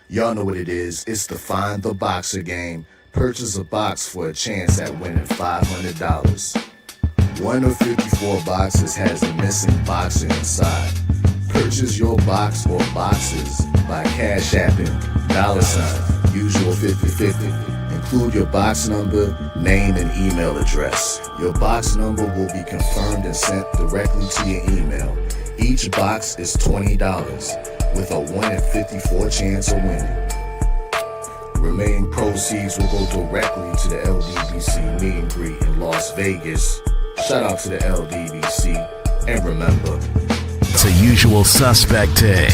Y'all know what it is. It's the Find the Boxer game. Purchase a box for a chance at winning $500. One of 54 boxes has a missing boxer inside. Purchase your box or boxes by Cash Apping $ usual 50/50. Include your box number, name, and email address. Your box number will be confirmed and sent directly to your email. Each box is $20 with a 1 in 54 chance of winning. Remaining proceeds will go directly to the LDBC meet and greet in Las Vegas. Shout out to the LDBC, and remember, it's a usual suspect day.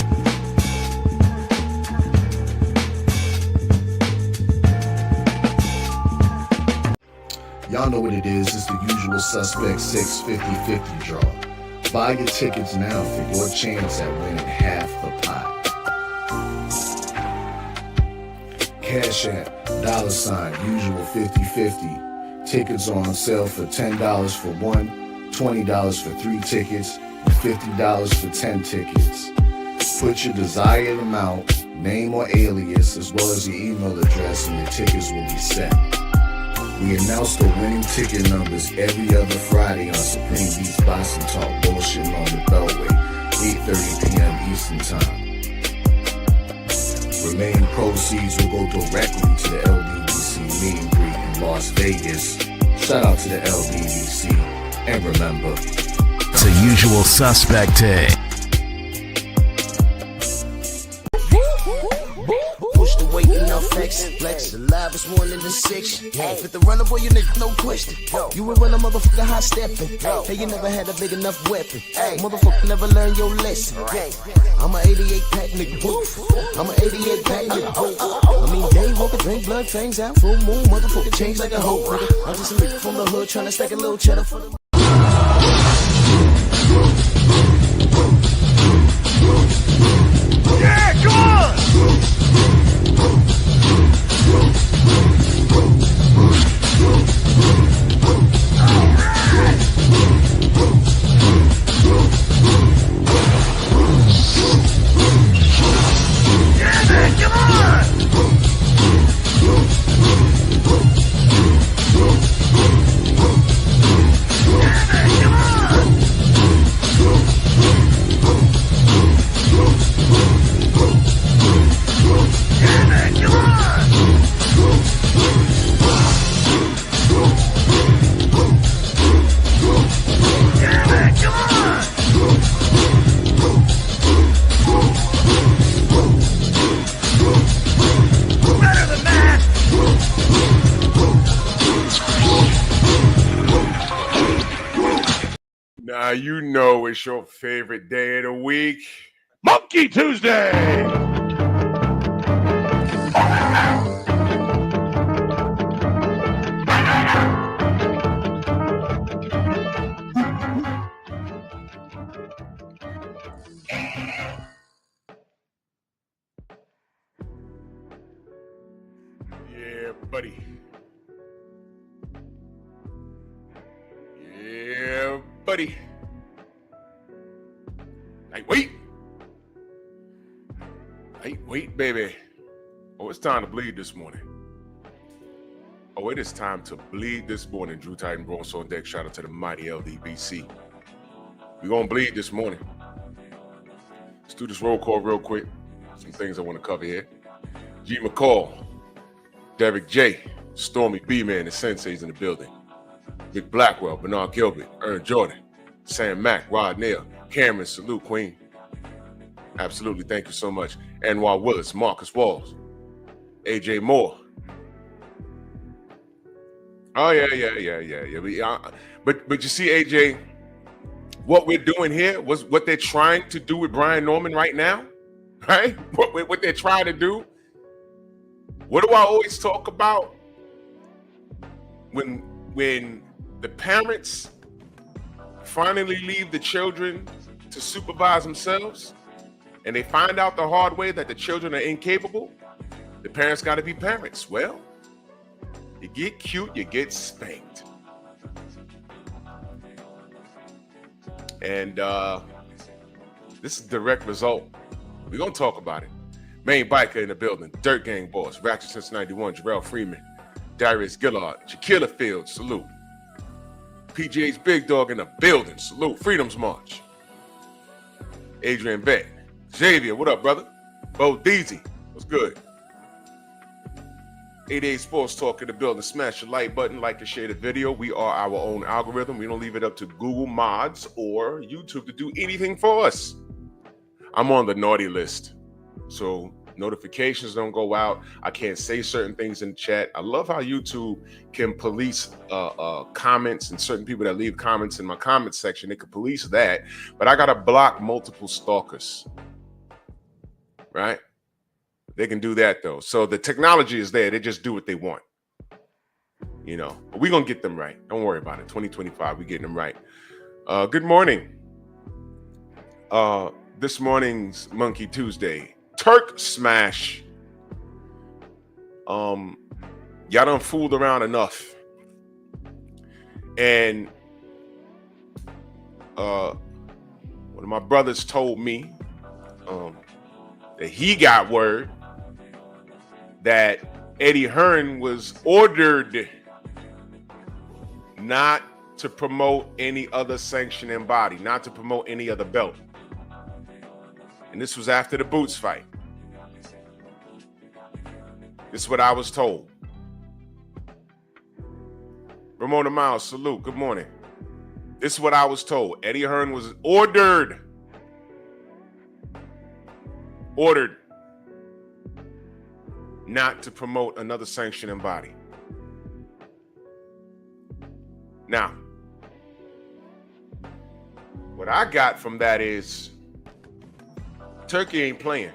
Y'all know what it is. It's the usual suspect 650-50 draw. Buy your tickets now for your chance at winning half the pot. Cash App, $ usual 50/50. Tickets are on sale for $10 for one, $20 for 3 tickets, and $50 for 10 tickets. Put your desired amount, name or alias, as well as your email address, and your tickets will be set. We announce the winning ticket numbers every other Friday on Supreme Beats Boxing Talk Bullshit on the Beltway, 8:30 p.m. Eastern Time. Remaining proceeds will go directly to the LDBC meet and greet in Las Vegas. Shout out to the LDBC, and remember, it's a usual suspect day. Push the weight and now flex. Flex the live is 1 in the 6. Fit the runner, boy, you nigga, no question. You will run a motherfucker high stepping. Hey, you never had a big enough weapon. Motherfucker never learned your lesson. I'm a 88 pack nigga. I'm a 88 pack nigga. I mean, day walker, drink blood, fangs out, full moon, motherfucker change like a hoe, nigga. I'm just a nigga from the hood trying to stack a little cheddar for the. Yeah, come on! Yeah, man, come on! Now you know it's your favorite day of the week, Monkey Tuesday. Yeah, buddy. Yeah, buddy. Wait, baby. Oh, it's time to bleed this morning. Oh, it is time to bleed this morning. Drew Titan Bronx on deck. Shout out to the mighty LDBC. We're going to bleed this morning. Let's do this roll call real quick. Some things I want to cover here. G. McCall, Derek J, Stormy B-Man, the Sensei's in the building. Vic Blackwell, Bernard Gilbert, Ern Jordan, Sam Mack, Rod Neal, Cameron, salute, Queen. Absolutely, thank you so much. Anwar Willis, Marcus Walls, AJ Moore. Oh, yeah. But you see, AJ, what we're doing here was what they're trying to do with Brian Norman right now, right? What they're trying to do. What do I always talk about? When the parents finally leave the children to supervise themselves, and they find out the hard way that the children are incapable, the parents got to be parents. Well, you get cute, you get spanked. And this is a direct result. We're going to talk about it. Main biker in the building. Dirt Gang boss. Ratchet since 91. Jarrell Freeman. Darius Gillard. Shaquilla Fields. Salute. PGA's Big Dog in the building. Salute. Freedom's March. Adrian Beck. Xavier, what up, brother? Bo Deezy. What's good? 88 Sports Talk in the building. Smash the like button, like and share the video. We are our own algorithm. We don't leave it up to Google Mods or YouTube to do anything for us. I'm on the naughty list, so notifications don't go out. I can't say certain things in chat. I love how YouTube can police comments, and certain people that leave comments in my comment section, they can police that. But I got to block multiple stalkers, right? They can do that, though. So the technology is there. They just do what they want. You know, but we're going to get them right. Don't worry about it. 2025, we're getting them right. Good morning. This morning's Monkey Tuesday. Turk smash. Y'all done fooled around enough. And one of my brothers told me that he got word that Eddie Hearn was ordered not to promote any other sanctioning body, not to promote any other belt. And this was after the Boots fight. This is what I was told. Ramona Miles, salute. Good morning. This is what I was told. Eddie Hearn was ordered not to promote another sanctioning body. Now, what I got from that is Turkey ain't playing.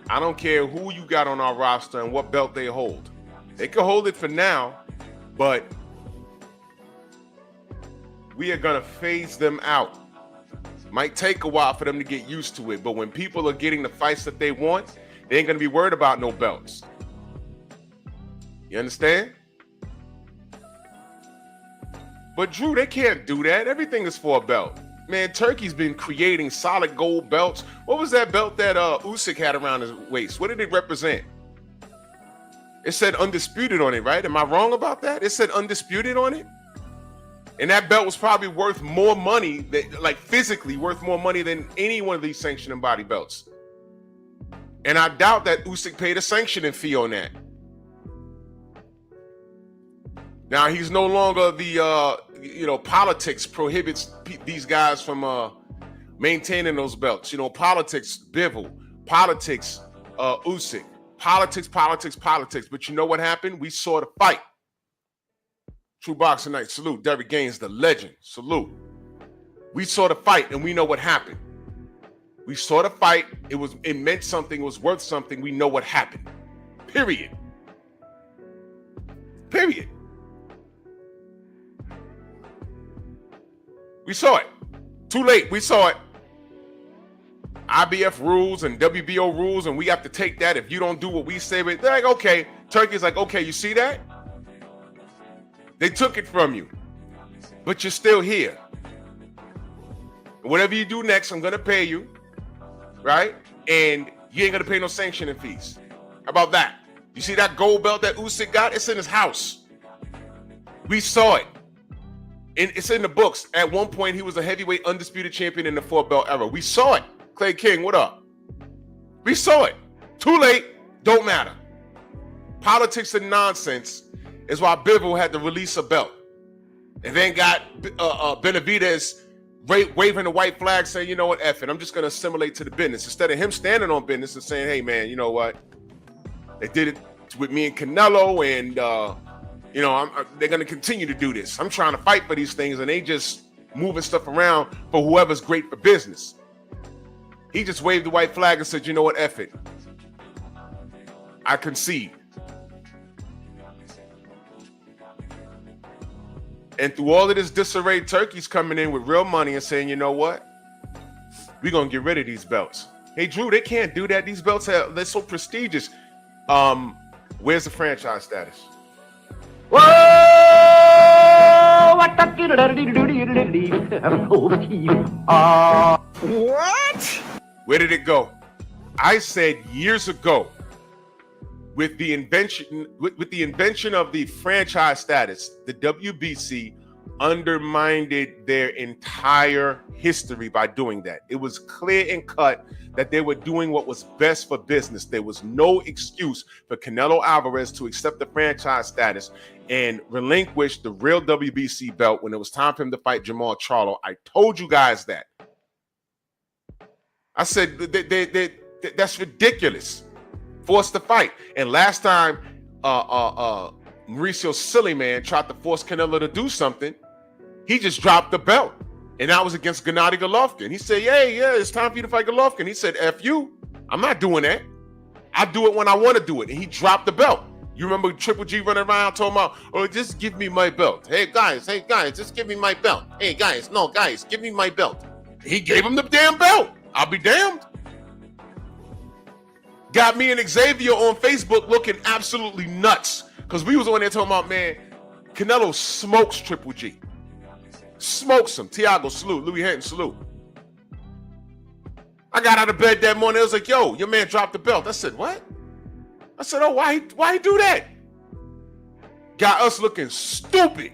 I don't care who you got on our roster and what belt they hold. They can hold it for now, but we are going to phase them out. Might take a while for them to get used to it, but when people are getting the fights that they want, they ain't going to be worried about no belts. You understand? But Drew, they can't do that. Everything is for a belt. Man, Turkey's been creating solid gold belts. What was that belt that Usyk had around his waist? What did it represent? It said undisputed on it, right? Am I wrong about that? It said undisputed on it? And that belt was probably worth more money, like physically worth more money than any one of these sanctioning body belts. And I doubt that Usyk paid a sanctioning fee on that. Now, he's no longer the, politics prohibits these guys from maintaining those belts. You know, politics, Bivol, politics, Usyk, politics. But you know what happened? We saw the fight. True Boxing Night, salute. Derrick Gaines, the legend, salute. We saw the fight and we know what happened. We saw the fight. It meant something. It was worth something. We know what happened. Period. We saw it. Too late. We saw it. IBF rules and WBO rules, and we have to take that. If you don't do what we say, they're like, okay. Turkey's like, okay, you see that? They took it from you, but you're still here. Whatever you do next, I'm going to pay you, right? And you ain't going to pay no sanctioning fees. How about that? You see that gold belt that Usyk got? It's in his house. We saw it. And it's in the books. At one point, he was a heavyweight undisputed champion in the 4-belt era. We saw it. Clay King, what up? We saw it. Too late. Don't matter. Politics and nonsense is why Bivol had to release a belt. And then got Benavidez waving the white flag saying, you know what, F it. I'm just going to assimilate to the business. Instead of him standing on business and saying, hey, man, you know what? They did it with me and Canelo, and, they're going to continue to do this. I'm trying to fight for these things, and they just moving stuff around for whoever's great for business. He just waved the white flag and said, you know what, F it. I concede. And through all of this disarray, Turkey's coming in with real money and saying, you know what? We're going to get rid of these belts. Hey, Drew, they can't do that. These belts, they're so prestigious. Where's the franchise status? Whoa! What? Where did it go? I said years ago, with the invention of the franchise status, the WBC undermined their entire history by doing that. It was clear and cut that they were doing what was best for business. There was no excuse for Canelo Alvarez to accept the franchise status and relinquish the real WBC belt when it was time for him to fight Jamal Charlo. I told you guys that. I said that's ridiculous. Forced to fight. And last time Mauricio Sillyman tried to force Canelo to do something, he just dropped the belt. And that was against Gennady Golovkin. He said, yeah, it's time for you to fight Golovkin. He said, F you. I'm not doing that. I do it when I want to do it. And he dropped the belt. You remember Triple G running around talking about, oh, just give me my belt. Hey, guys, just give me my belt. Hey, guys, give me my belt. He gave him the damn belt. I'll be damned. Got me and Xavier on Facebook looking absolutely nuts because we was on there talking about, man, Canelo smokes Triple G. Smokes him. Tiago, salute. Louis Hinton, salute. I got out of bed that morning. I was like, yo, your man dropped the belt. I said, what? I said, oh, why he do that? Got us looking stupid.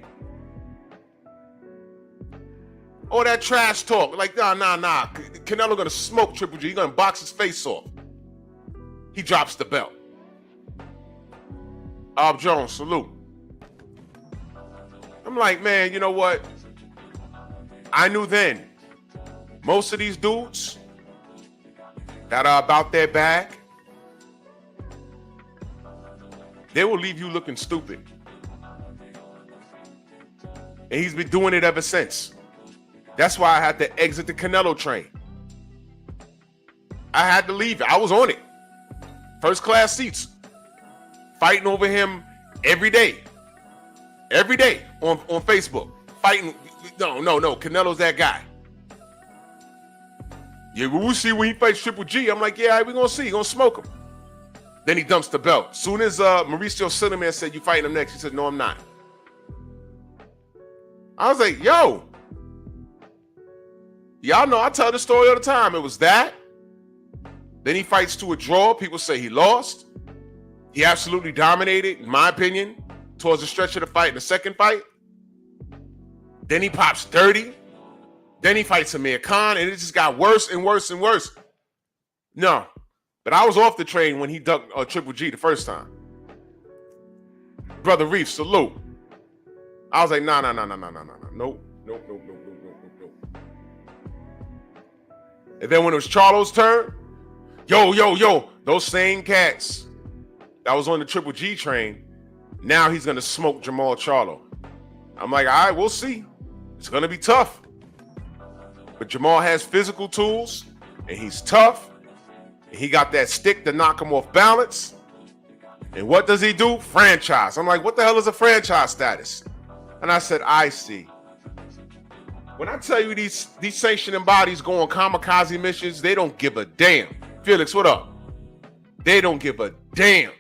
All that trash talk. Like, nah. Canelo gonna smoke Triple G. He gonna box his face off. He drops the belt. Bob Jones, salute. I'm like, man, you know what? I knew then, most of these dudes that are about their bag, they will leave you looking stupid. And he's been doing it ever since. That's why I had to exit the Canelo train. I had to leave it. I was on it. First class seats. Fighting over him every day. Every day on Facebook. Fighting. No. Canelo's that guy. Yeah, we'll see when he fights Triple G. I'm like, yeah, we're going to see. He's going to smoke him. Then he dumps the belt. Soon as Mauricio Silliman said, you fighting him next, he said, no, I'm not. I was like, yo. Y'all know I tell the story all the time. It was that. Then he fights to a draw. People say he lost. He absolutely dominated, in my opinion, towards the stretch of the fight in the second fight. Then he pops 30. Then he fights Amir Khan, and it just got worse and worse and worse. No. But I was off the train when he dunked Triple G the first time. Brother Reef, salute. I was like, nah. Nope. And then when it was Charlo's turn, yo, those same cats that was on the Triple G train, now he's going to smoke Jamal Charlo. I'm like, all right, we'll see. It's going to be tough. But Jamal has physical tools, and he's tough. And he got that stick to knock him off balance. And what does he do? Franchise. I'm like, what the hell is a franchise status? And I said, I see. When I tell you these sanctioning bodies go on kamikaze missions, they don't give a damn. Felix, what up? They don't give a damn.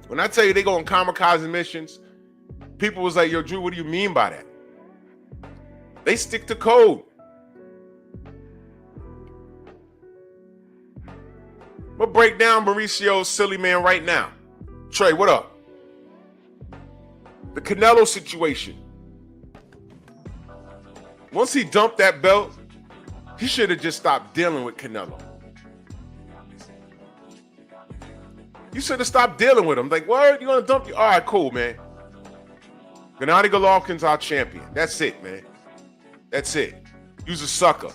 When I tell you they go on kamikaze missions, people was like, yo, Drew, what do you mean by that? They stick to code. I'm gonna break down Mauricio's silly man right now. Trey, what up? The Canelo situation. Once he dumped that belt, he should have just stopped dealing with Canelo. You should have stopped dealing with him. Like, what? You gonna dump you? All right, cool, man. Gennady Golovkin's our champion. That's it, man. That's it. You's a sucker.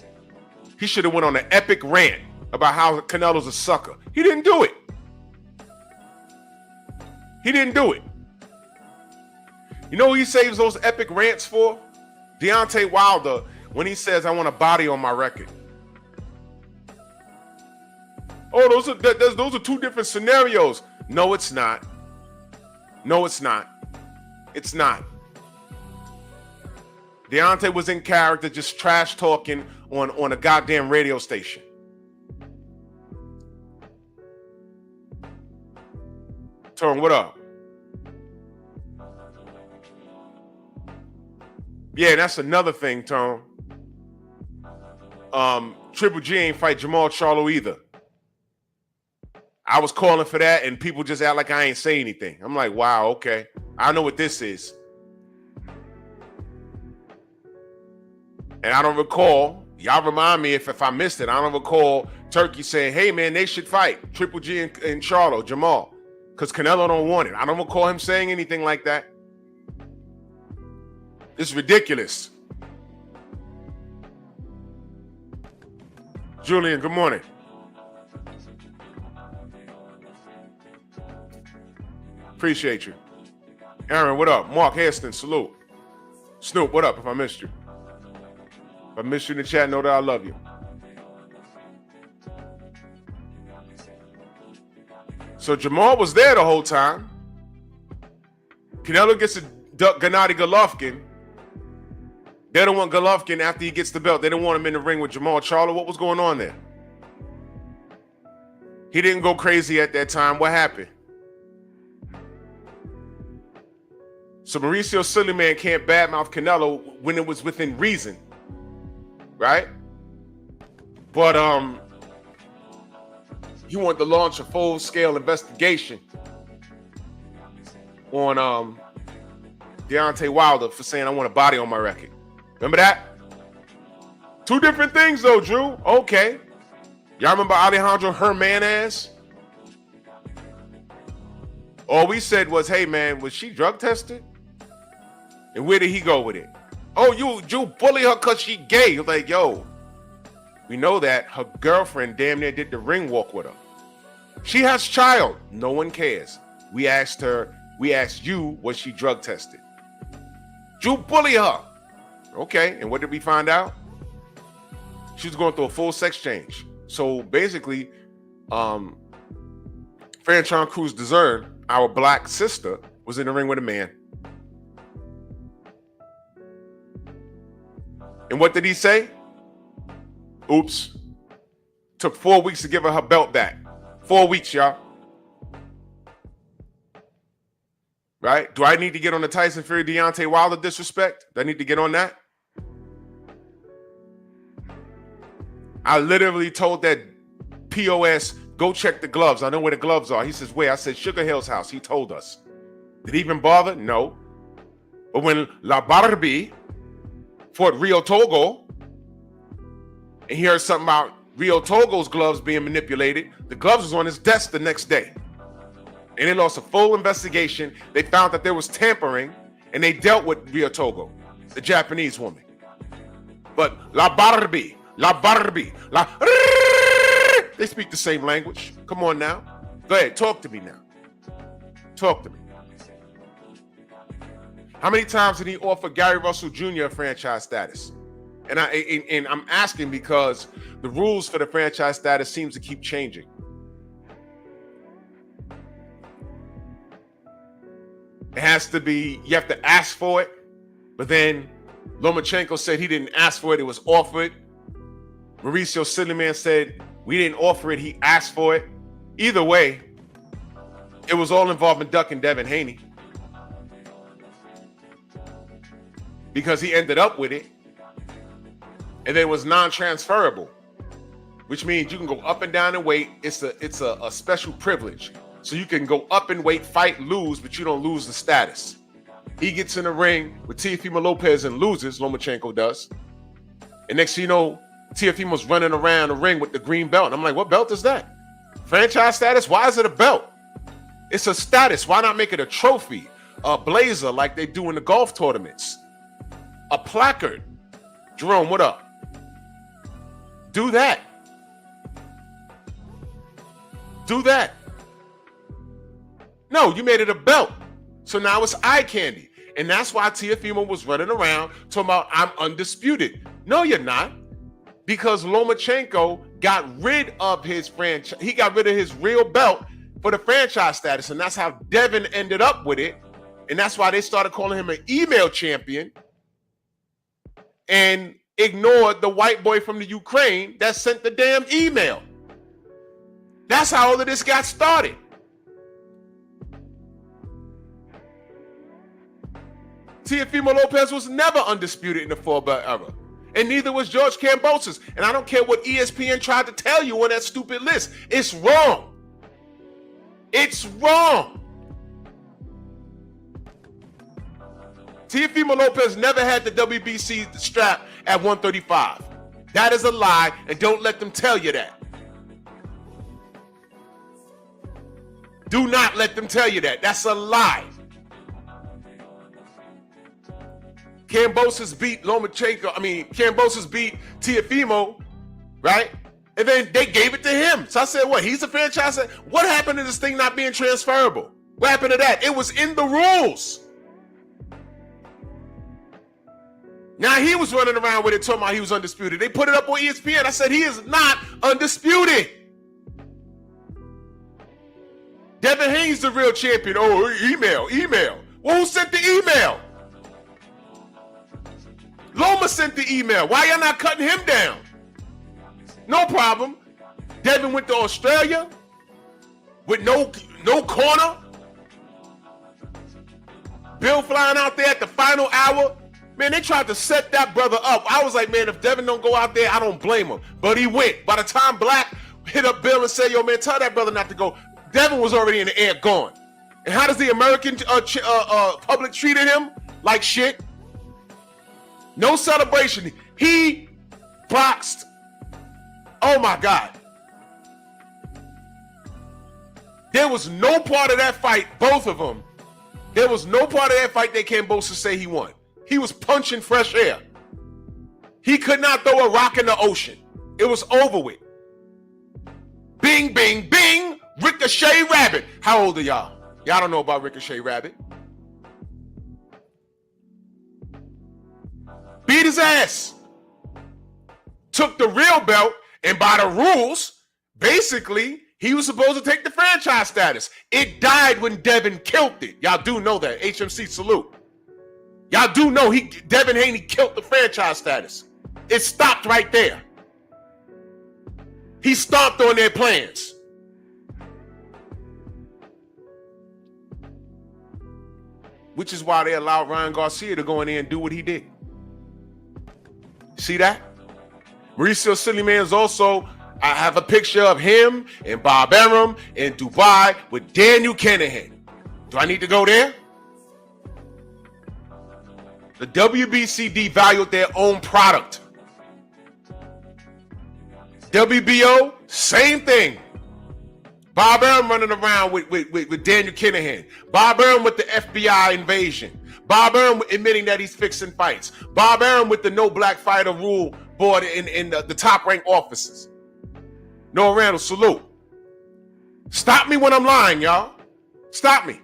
He should have went on an epic rant about how Canelo's a sucker. He didn't do it. He didn't do it. You know who he saves those epic rants for? Deontay Wilder, when he says, I want a body on my record. Oh, those are two different scenarios. No, it's not. No, it's not. It's not. Deontay was in character just trash talking on a goddamn radio station. Tone, what up? Yeah, that's another thing, Tone. Triple G ain't fight Jamal Charlo either. I was calling for that, and people just act like I ain't say anything. I'm like, wow, okay. I know what this is. And I don't recall, y'all remind me if I missed it, I don't recall Turkey saying, hey, man, they should fight Triple G and Charlo, Jamal, because Canelo don't want it. I don't recall him saying anything like that. It's ridiculous. Julian, good morning. Appreciate you. Aaron, what up? Mark Heston, salute. Snoop, what up if I missed you? If I missed you in the chat, know that I love you. So Jamal was there the whole time. Canelo gets to duck Gennady Golovkin. They don't want Golovkin after he gets the belt. They don't want him in the ring with Jamal Charlo. What was going on there? He didn't go crazy at that time. What happened? So Mauricio Suleiman can't badmouth Canelo when it was within reason, right? But he wanted to launch a full-scale investigation on Deontay Wilder for saying I want a body on my record. Remember that? Two different things though, Drew. Okay. Y'all remember Alejandro Hermanez? All we said was, hey man, was she drug tested? And where did he go with it? Oh, you bully her because she gay. You're like, yo, we know that her girlfriend damn near did the ring walk with her. She has child. No one cares. We asked you, was she drug tested? You bully her. Okay, and what did we find out? She was going through a full sex change. So basically, Franchon Cruz Dezern, our black sister, was in the ring with a man. And what did he say? Oops. Took 4 weeks to give her belt back. 4 weeks, y'all. Right? Do I need to get on the Tyson Fury Deontay Wilder disrespect? Do I need to get on that? I literally told that POS, go check the gloves. I know where the gloves are. He says, where? I said, Sugar Hill's house. He told us. Did he even bother? No. But when La Barbie fought Rio Togo, and he heard something about Rio Togo's gloves being manipulated, the gloves was on his desk the next day. And they lost a full investigation. They found that there was tampering, and they dealt with Rio Togo, the Japanese woman. But La Barbie, they speak the same language. Come on now. Go ahead, talk to me now. Talk to me. How many times did he offer Gary Russell Jr. a franchise status? And I'm asking because the rules for the franchise status seems to keep changing. It has to be, you have to ask for it, but then Lomachenko said he didn't ask for it, it was offered. Mauricio Suleiman said we didn't offer it, he asked for it. Either way, it was all involving Duck and Devin Haney. Because he ended up with it, and then it was non-transferable, which means you can go up and down in weight. It's a special privilege. So you can go up in weight, fight, lose, but you don't lose the status. He gets in the ring with Teofimo Lopez and loses, Lomachenko does. And next thing you know, Teofimo's running around the ring with the green belt. And I'm like, what belt is that? Franchise status? Why is it a belt? It's a status. Why not make it a trophy, a blazer like they do in the golf tournaments? A placard. Jerome, what up? Do that. Do that. No, you made it a belt. So now it's eye candy. And that's why Teofimo was running around talking about, I'm undisputed. No, you're not. Because Lomachenko got rid of his franchise. He got rid of his real belt for the franchise status. And that's how Devin ended up with it. And that's why they started calling him an email champion and ignored the white boy from the Ukraine that sent the damn email. That's how all of this got started. Teofimo Lopez was never undisputed in the 4-belt era. And neither was George Kambosos. And I don't care what ESPN tried to tell you on that stupid list. It's wrong. It's wrong. Teofimo Lopez never had the WBC strap at 135. That is a lie, and don't let them tell you that. Do not let them tell you that. That's a lie. Kambosos beat Kambosos beat Teofimo, right? And then they gave it to him. So I said, what? He's a franchise? What happened to this thing not being transferable? What happened to that? It was in the rules. Now he was running around with it talking about he was undisputed. They put it up on ESPN. I said he is not undisputed. Devin Haney's the real champion. Oh, email. Well, who sent the email? Loma sent the email. Why y'all not cutting him down? No problem. Devin went to Australia with no corner. Bill flying out there at the final hour. Man, they tried to set that brother up. I was like, man, if Devin don't go out there, I don't blame him. But he went. By the time Black hit up Bill and said, yo, man, tell that brother not to go, Devin was already in the air gone. And how does the American public treated him? Like shit. No celebration. He boxed. Oh, my God. There was no part of that fight, both of them. There was no part of that fight that Kambosos say he won. He was punching fresh air. He could not throw a rock in the ocean. It was over with. Bing, bing, bing. Ricochet Rabbit. How old are y'all? Y'all don't know about Ricochet Rabbit. Beat his ass. Took the real belt, and by the rules, basically, he was supposed to take the franchise status. It died when Devin killed it. Y'all do know that. HMC salute. Y'all do know Devin Haney killed the franchise status. It stopped right there. He stomped on their plans. Which is why they allowed Ryan Garcia to go in there and do what he did. See that? Mauricio Silliman's also, I have a picture of him and Bob Arum in Dubai with Daniel Kinahan. Do I need to go there? The WBC devalued their own product. WBO, same thing. Bob Arum running around with Daniel Kinahan. Bob Arum with the FBI invasion. Bob Arum admitting that he's fixing fights. Bob Arum with the no black fighter rule board in the top ranked offices. Noah Randall, salute. Stop me when I'm lying, y'all. Stop me.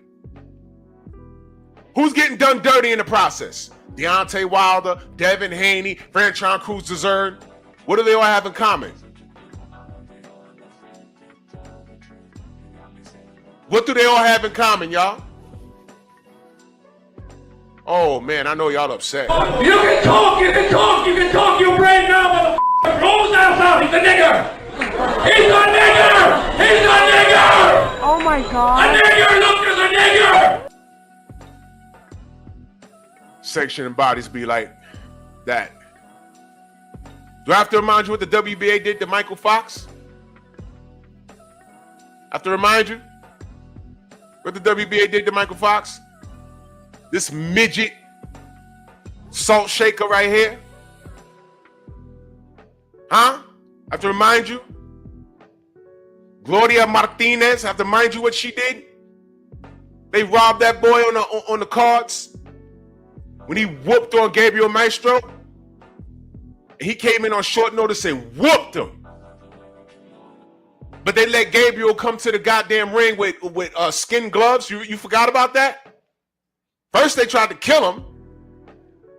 Who's getting done dirty in the process? Deontay Wilder, Devin Haney, Franchon Cruz Dessert. What do they all have in common? What do they all have in common, y'all? Oh, man, I know y'all upset. You can talk your brain now, motherfucker. Rolls out, he's a nigger. He's a nigger. He's a nigger. Oh, my God. A nigger, look, there's a nigger. Sanctioning bodies be like that. Do I have to remind you what the WBA did to Michael Fox? I have to remind you what the WBA did to Michael Fox? This midget salt shaker right here? Huh? I have to remind you? Gloria Martinez, I have to remind you what she did? They robbed that boy on the cards when he whooped on Gabriel Maestro. He came in on short notice and whooped him. But they let Gabriel come to the goddamn ring with skin gloves. You forgot about that? First they tried to kill him.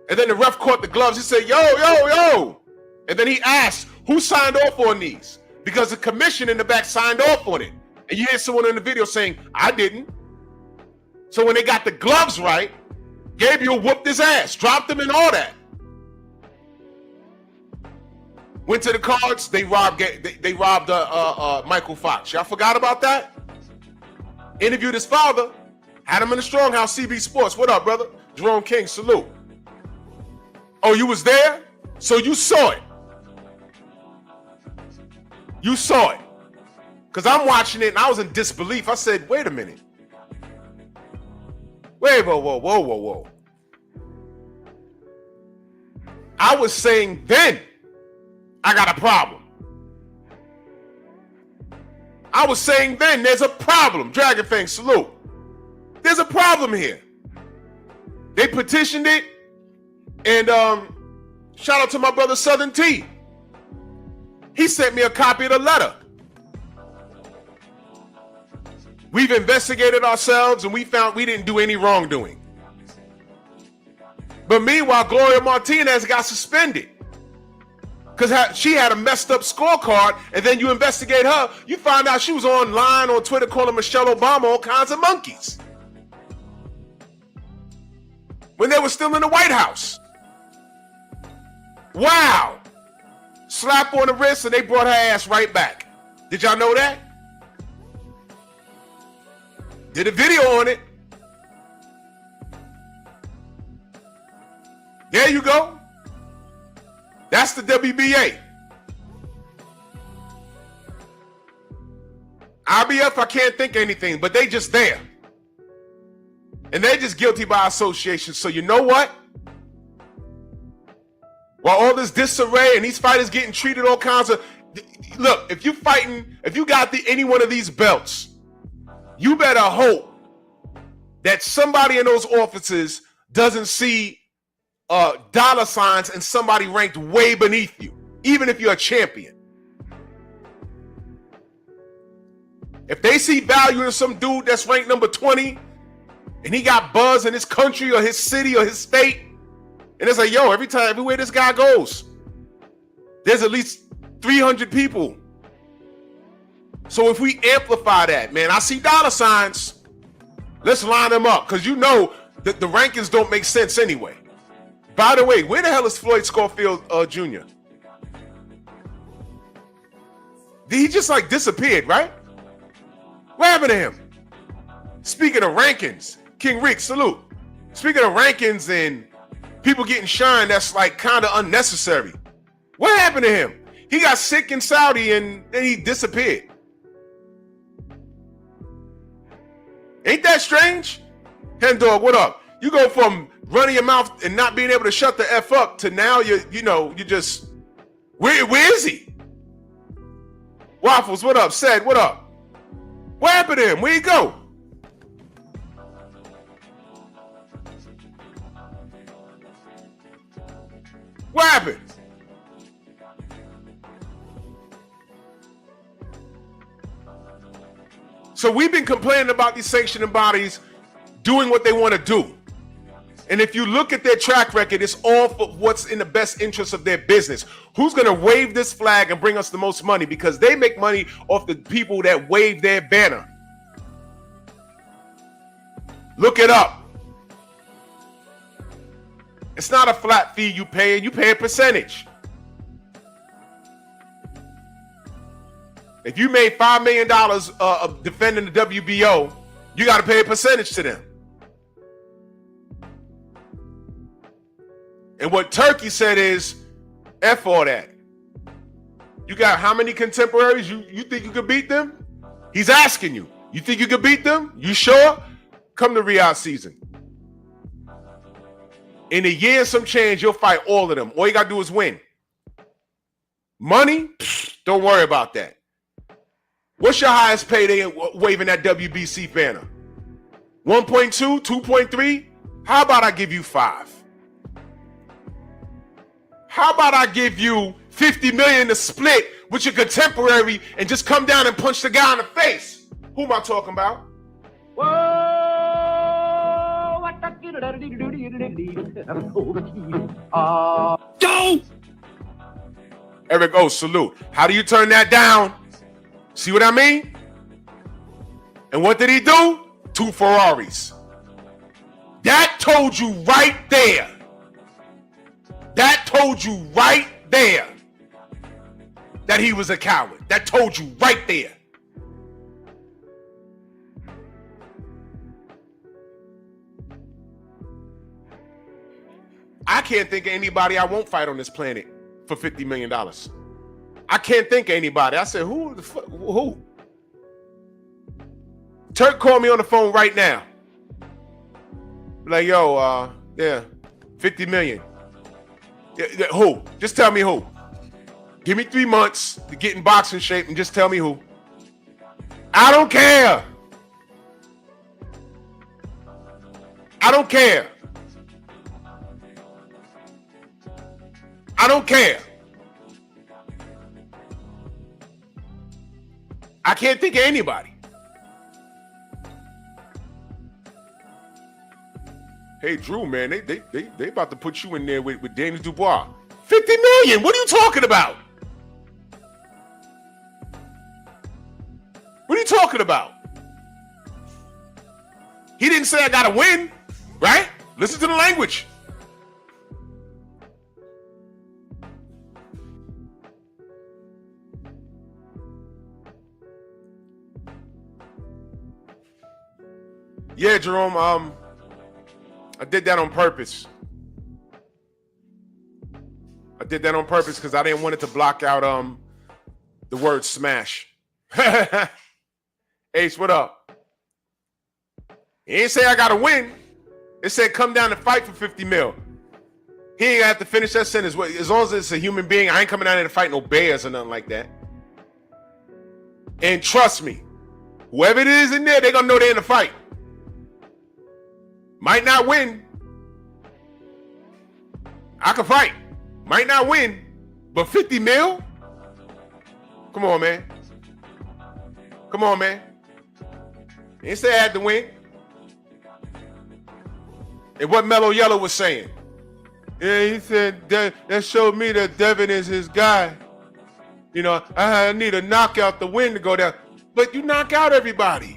And then the ref caught the gloves. He said, yo. And then he asked, who signed off on these? Because the commission in the back signed off on it. And you hear someone in the video saying, I didn't. So when they got the gloves right, Gabriel whooped his ass, dropped him and all that. Went to the cards, they robbed Michael Fox. Y'all forgot about that? Interviewed his father, had him in the Strong House, CB Sports. What up, brother? Jerome King, salute. Oh, you was there? So you saw it. You saw it. Because I'm watching it and I was in disbelief. I said, wait a minute. Wait, whoa. I was saying then, I got a problem. I was saying then, there's a problem. Dragon Fang, salute. There's a problem here. They petitioned it, and shout out to my brother Southern T. He sent me a copy of the letter. We've investigated ourselves, and we found we didn't do any wrongdoing. But meanwhile, Gloria Martinez got suspended because she had a messed up scorecard, and then you investigate her, you find out she was online on Twitter calling Michelle Obama all kinds of monkeys when they were still in the White House. Wow. Slap on the wrist, and they brought her ass right back. Did y'all know that? Did a video on it. There you go. That's the WBA. IBF, I can't think of anything, but they just there. And they're just guilty by association. So you know what? While all this disarray and these fighters getting treated all kinds of... Look, if you got any one of these belts, you better hope that somebody in those offices doesn't see dollar signs and somebody ranked way beneath you, even if you're a champion. If they see value in some dude that's ranked number 20 and he got buzz in his country or his city or his state, and it's like, yo, everywhere this guy goes, there's at least 300 people. So if we amplify that, man, I see dollar signs. Let's line them up, because you know that the rankings don't make sense anyway. By the way, where the hell is Floyd Schofield Jr.? He just like disappeared, right? What happened to him? Speaking of rankings, King Rick, salute. Speaking of rankings and people getting shine, that's like kind of unnecessary. What happened to him? He got sick in Saudi and then he disappeared. Ain't that strange? Hen dog, what up? You go from running your mouth and not being able to shut the F up to now you just, where is he? Waffles, what up? Said, what up? What happened to him? Where'd he go? What happened? So we've been complaining about these sanctioning bodies doing what they want to do. And if you look at their track record, it's all for what's in the best interest of their business. Who's going to wave this flag and bring us the most money? Because they make money off the people that wave their banner. Look it up. It's not a flat fee you pay a percentage. If you made $5 million of defending the WBO, you got to pay a percentage to them. And what Turkey said is, F all that. You got how many contemporaries? You think you could beat them? He's asking you. You think you could beat them? You sure? Come to Riyadh season. In a year and some change, you'll fight all of them. All you got to do is win. Money? Don't worry about that. What's your highest payday waving that WBC banner? 1.2, 2.3? How about I give you 5? How about I give you 50 million to split with your contemporary and just come down and punch the guy in the face? Who am I talking about? Go! Eric O, salute. How do you turn that down? See what I mean? And what did he do? 2 Ferraris. That told you right there. That told you right there that he was a coward. That told you right there. I can't think of anybody I won't fight on this planet for $50 million. I can't think of anybody. I said, who the fuck? Who? Turk called me on the phone right now. Like, yo, yeah, 50 million. Yeah, who? Just tell me who. Give me 3 months to get in boxing shape and just tell me who. I don't care. I don't care. I don't care. I can't think of anybody. Hey, Drew, man, they about to put you in there with Daniel Dubois. 50 million. What are you talking about? What are you talking about? He didn't say I gotta win, right? Listen to the language. Yeah, Jerome, I did that on purpose. I did that on purpose because I didn't want it to block out the word smash. Ace, what up? He ain't say I gotta win. It said come down and fight for 50 mil. He ain't have to finish that sentence. As long as it's a human being, I ain't coming down there to fight no bears or nothing like that. And trust me, whoever it is in there, they gonna know they're in the fight. Might not win. I can fight. Might not win. But 50 mil? Come on, man. Come on, man. He didn't say I had to win. And what Mellow Yellow was saying. Yeah, he said that showed me that Devin is his guy. You know, I need a knockout to win to go down. But you knock out everybody.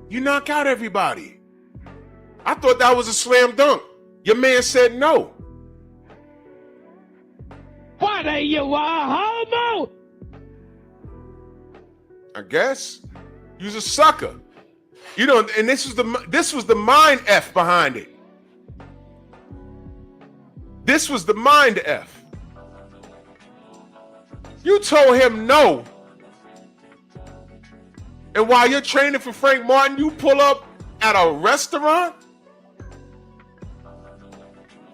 You knock out everybody. I thought that was a slam dunk. Your man said no. What are you, a homo? I guess. You's a sucker. You know, and this was the mind F behind it. This was the mind F. You told him no. And while you're training for Frank Martin, you pull up at a restaurant?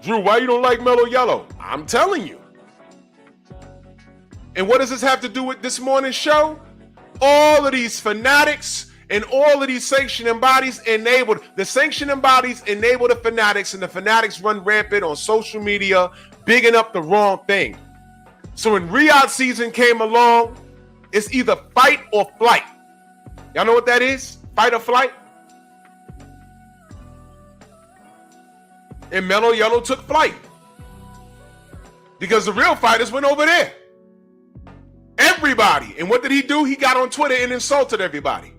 Drew, why you don't like Mellow Yellow? I'm telling you. And what does this have to do with this morning's show? All of these fanatics and all of these sanctioning bodies enabled. The sanctioning bodies enable the fanatics, and the fanatics run rampant on social media, bigging up the wrong thing. So when Riyadh season came along, it's either fight or flight. Y'all know what that is? Fight or flight? And Mellow Yellow took flight. Because the real fighters went over there. Everybody. And what did he do? He got on Twitter and insulted everybody.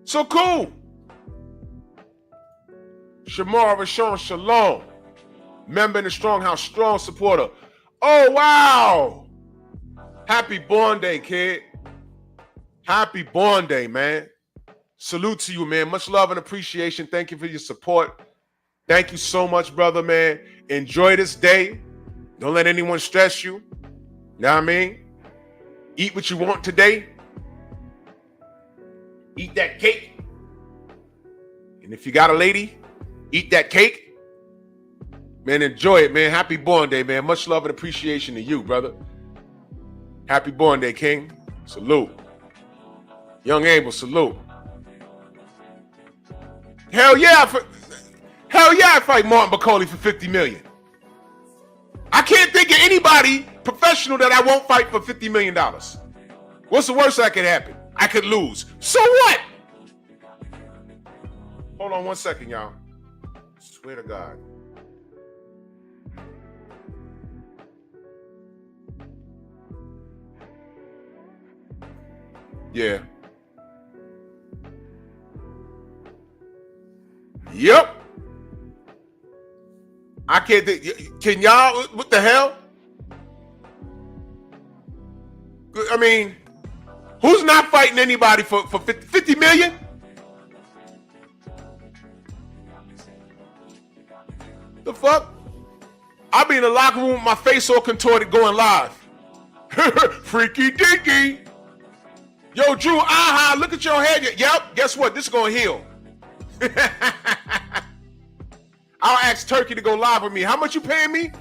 So cool. Shamar Rashawn Shalom. Member in the Strong House, strong supporter. Oh, wow. Happy born day, kid. Happy born day, man. Salute to you, man. Much love and appreciation. Thank you for your support. Thank you so much, brother, man. Enjoy this day. Don't let anyone stress you. Know what I mean? Eat what you want today. Eat that cake. And if you got a lady, eat that cake. Man, enjoy it, man. Happy born day, man. Much love and appreciation to you, brother. Happy born day, King. Salute. Young Abel, salute. Hell yeah, I fight Martin Bacoli for 50 million. I can't think of anybody professional that I won't fight for $50 million. What's the worst that could happen? I could lose. So what? Hold on 1 second, y'all. Swear to God. Yeah. Yep. I can't think. Can y'all, what the hell? I mean, who's not fighting anybody for 50 million? The fuck? I'll be in the locker room with my face all contorted going live. Freaky dinky. Yo, Drew, aha, look at your head. Yep, guess what? This is going to heal. I'll ask Turkey to go live with me. How much you paying me?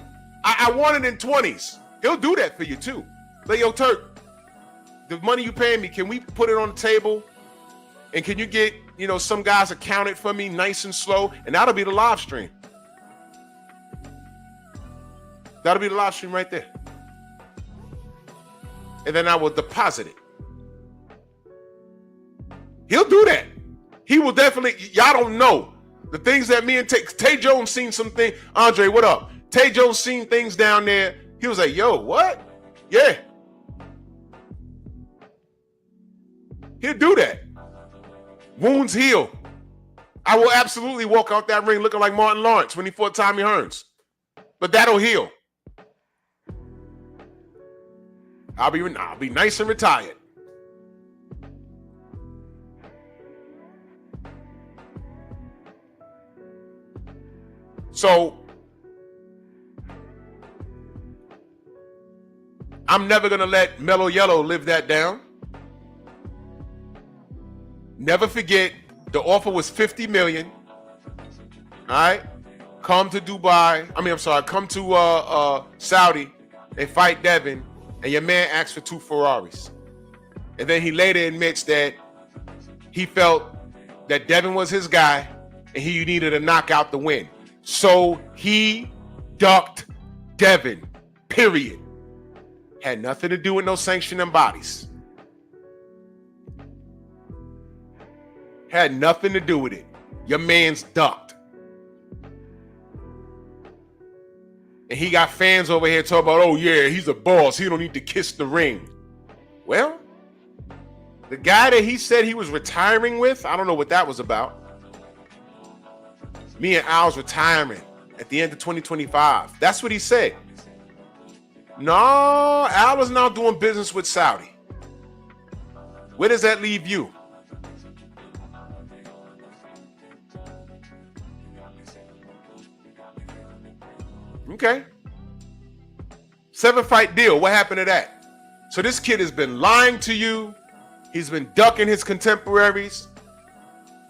I want it in 20s. He'll do that for you, too. Like, yo, Turk, the money you paying me, can we put it on the table? And can you get, some guys accounted for me nice and slow? And that'll be the live stream. That'll be the live stream right there. And then I will deposit it. He'll do that. He will definitely, y'all don't know. The things that me and Tay Jones seen some things. Andre, what up? Tay Jones seen things down there. He was like, yo, what? Yeah. He'll do that. Wounds heal. I will absolutely walk out that ring looking like Martin Lawrence when he fought Tommy Hearns. But that'll heal. I'll be nice and retired. So I'm never gonna let Mellow Yellow live that down. Never forget, the offer was $50 million. All right, come to Dubai. Come to Saudi. They fight Devin, and your man asked for 2 Ferraris. And then he later admits that he felt that Devin was his guy, and he needed a knockout to win. So he ducked Devin, period. Had nothing to do with no sanctioning bodies. Had nothing to do with it. Your man's ducked. And he got fans over here talking about, oh yeah, he's a boss. He don't need to kiss the ring. Well, the guy that he said he was retiring with, I don't know what that was about. Me and Al's retirement at the end of 2025. That's what he said. No, Al is now doing business with Saudi. Where does that leave you? Okay. 7-fight deal. What happened to that? So this kid has been lying to you. He's been ducking his contemporaries.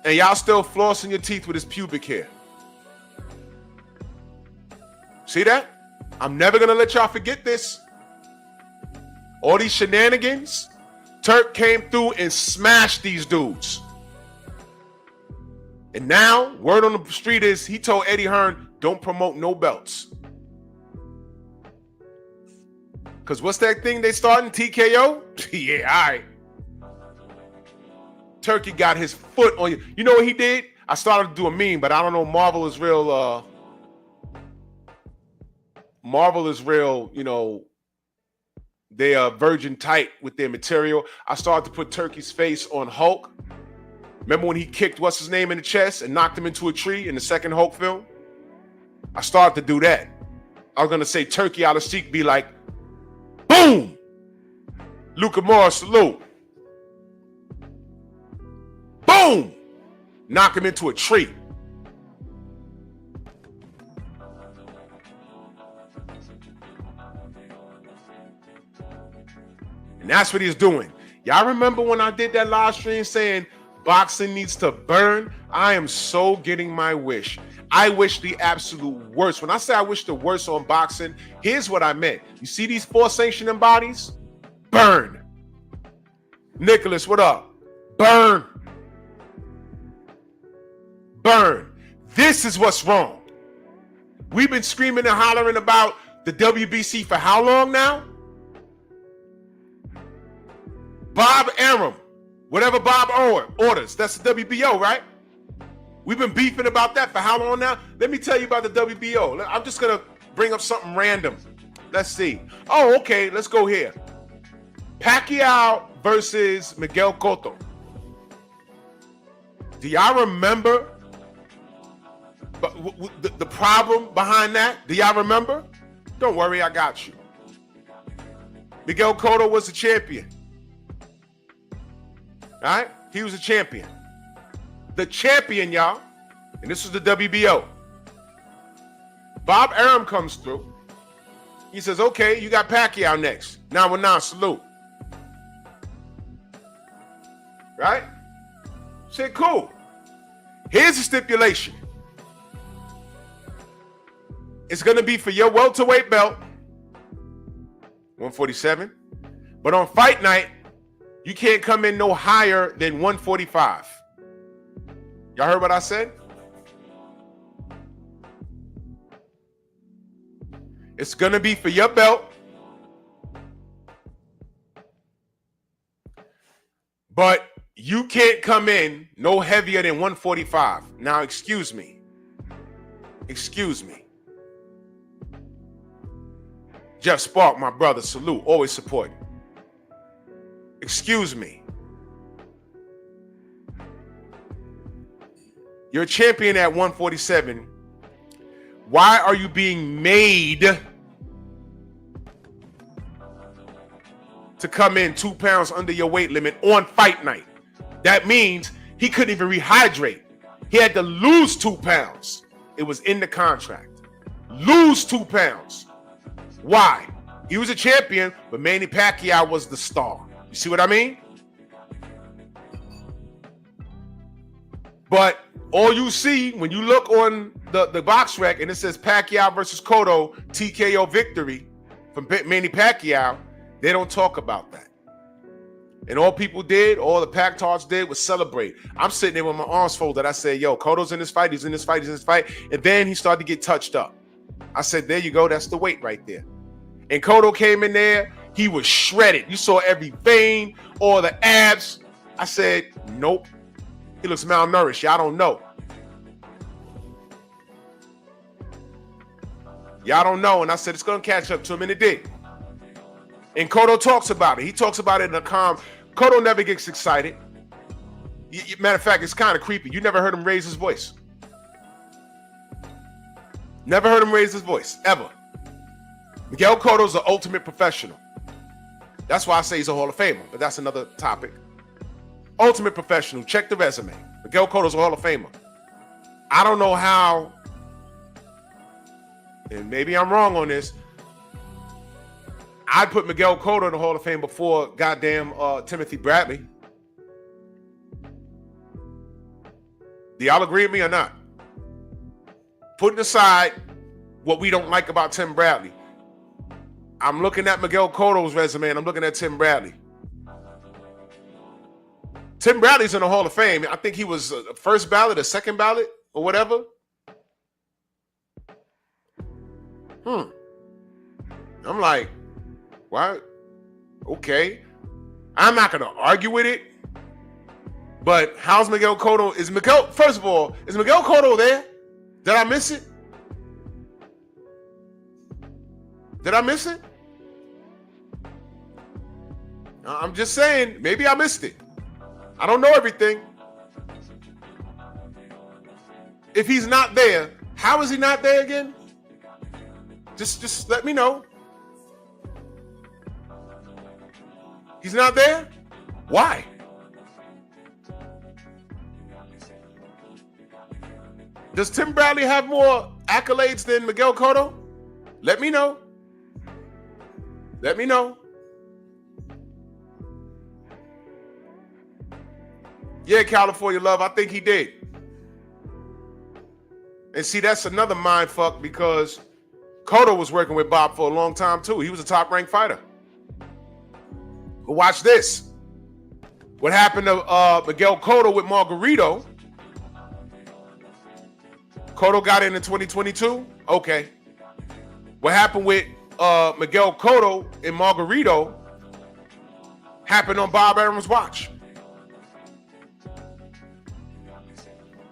And y'all still flossing your teeth with his pubic hair. See that? I'm never going to let y'all forget this. All these shenanigans. Turk came through and smashed these dudes. And now, word on the street is he told Eddie Hearn, don't promote no belts. Because what's that thing they starting? TKO? Yeah, all right. Turkey got his foot on you. You know what he did? I started to do a meme, but I don't know. Marvel is real, they are virgin tight with their material. I started to put Turkey's face on Hulk. Remember when he kicked what's his name in the chest and knocked him into a tree in the second Hulk film? I started to do that. I was going to say Turkey out of seek be like, boom! Luka Morris salute. Boom! Knock him into a tree. And that's what he's doing. Y'all remember when I did that live stream saying boxing needs to burn? I am so getting my wish. I wish the absolute worst. When I say I wish the worst on boxing, here's what I meant. You see these 4 sanctioning bodies? Burn. Nicholas, what up? Burn. Burn. This is what's wrong. We've been screaming and hollering about the WBC for how long now? Bob Arum, whatever Bob orders, that's the WBO, right? We've been beefing about that for how long now? Let me tell you about the WBO. I'm just going to bring up something random. Let's see. Oh, okay, let's go here. Pacquiao versus Miguel Cotto. Do y'all remember the problem behind that? Do y'all remember? Don't worry, I got you. Miguel Cotto was the champion. All right? He was a champion. The champion, y'all, and this was the WBO. Bob Arum comes through. He says, okay, you got Pacquiao next. 919, salute. Right? Said, cool. Here's the stipulation. It's going to be for your welterweight belt, 147. But on fight night, you can't come in no higher than 145. Y'all heard what I said? It's going to be for your belt. But you can't come in no heavier than 145. Now, excuse me. Excuse me. Jeff Spark, my brother, salute, always support. Excuse me. You're a champion at 147. Why are you being made to come in 2 pounds under your weight limit on fight night? That means he couldn't even rehydrate. He had to lose 2 pounds. It was in the contract. Lose 2 pounds. Why? He was a champion, but Manny Pacquiao was the star. You see what I mean? But all you see when you look on the box rec and it says Pacquiao versus Cotto TKO victory from Manny Pacquiao, they don't talk about that. And all people did, all the Pac-Tards did was celebrate. I'm sitting there with my arms folded. I said, yo, Cotto's in this fight. He's in this fight. He's in this fight. And then he started to get touched up. I said, there you go. That's the weight right there. And Cotto came in there. He was shredded. You saw every vein, all the abs. I said, nope. He looks malnourished. Y'all don't know. Y'all don't know. And I said, it's going to catch up to him. And it did. And Cotto talks about it. He talks about it in a calm. Cotto never gets excited. Matter of fact, it's kind of creepy. You never heard him raise his voice. Never heard him raise his voice, ever. Miguel Cotto's the ultimate professional. That's why I say he's a Hall of Famer, but that's another topic. Ultimate professional. Check the resume. Miguel Cotto's a Hall of Famer. I don't know how, and maybe I'm wrong on this, I'd put Miguel Cotto in the Hall of Fame before goddamn Timothy Bradley. Do y'all agree with me or not? Putting aside what we don't like about Tim Bradley, I'm looking at Miguel Cotto's resume and I'm looking at Tim Bradley. Tim Bradley's in the Hall of Fame. I think he was first ballot or second ballot or whatever. I'm like, why? Okay. I'm not going to argue with it. But how's Miguel Cotto? First of all, is Miguel Cotto there? Did I miss it? Did I miss it? I'm just saying, maybe I missed it. I don't know everything. If he's not there, how is he not there again? Just let me know. He's not there? Why? Does Tim Bradley have more accolades than Miguel Cotto? Let me know. Let me know. Yeah, California Love, I think he did. And see, that's another mind fuck because Cotto was working with Bob for a long time too. He was a top-ranked fighter. But watch this. What happened to Miguel Cotto with Margarito? Cotto got in 2022? Okay. What happened with Miguel Cotto and Margarito happened on Bob Arum's watch.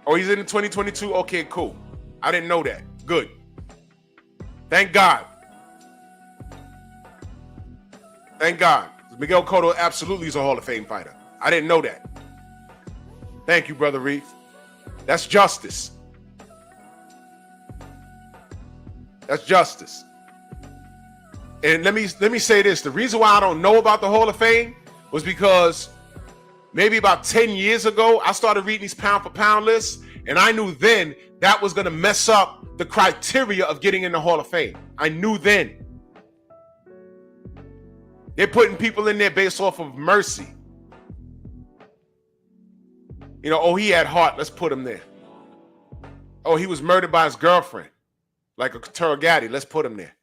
Oh, he's in 2022? Okay, cool. I didn't know that. Good. Thank God. Thank God. Miguel Cotto absolutely is a Hall of Fame fighter. I didn't know that. Thank you, Brother Reef. That's justice. That's justice. And let me say this. The reason why I don't know about the Hall of Fame was because maybe about 10 years ago, I started reading these pound for pound lists, and I knew then that was going to mess up the criteria of getting in the Hall of Fame. I knew then. They're putting people in there based off of mercy. You know, oh, he had heart, let's put him there. Oh, he was murdered by his girlfriend, like a Turki, let's put him there.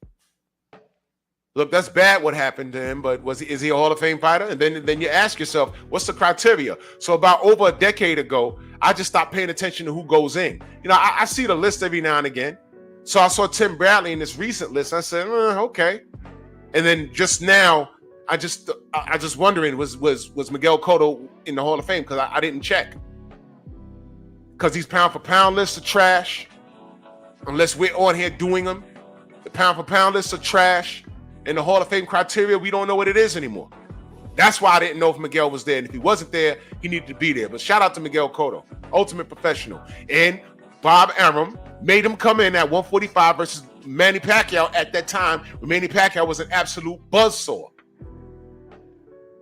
Look, that's bad what happened to him, but is he a Hall of Fame fighter? And then you ask yourself, what's the criteria? So about over a decade ago, I just stopped paying attention to who goes in. You know, I see the list every now and again. So I saw Tim Bradley in this recent list. I said, okay. And then just now, I just wondering, was Miguel Cotto in the Hall of Fame? Because I didn't check. Because these pound for pound lists are trash. Unless we're on here doing them. The pound for pound lists are trash. And the Hall of Fame criteria, we don't know what it is anymore. That's why I didn't know if Miguel was there. And if he wasn't there, he needed to be there. But shout out to Miguel Cotto, ultimate professional. And Bob Arum made him come in at 145 versus Manny Pacquiao at that time, when Manny Pacquiao was an absolute buzzsaw.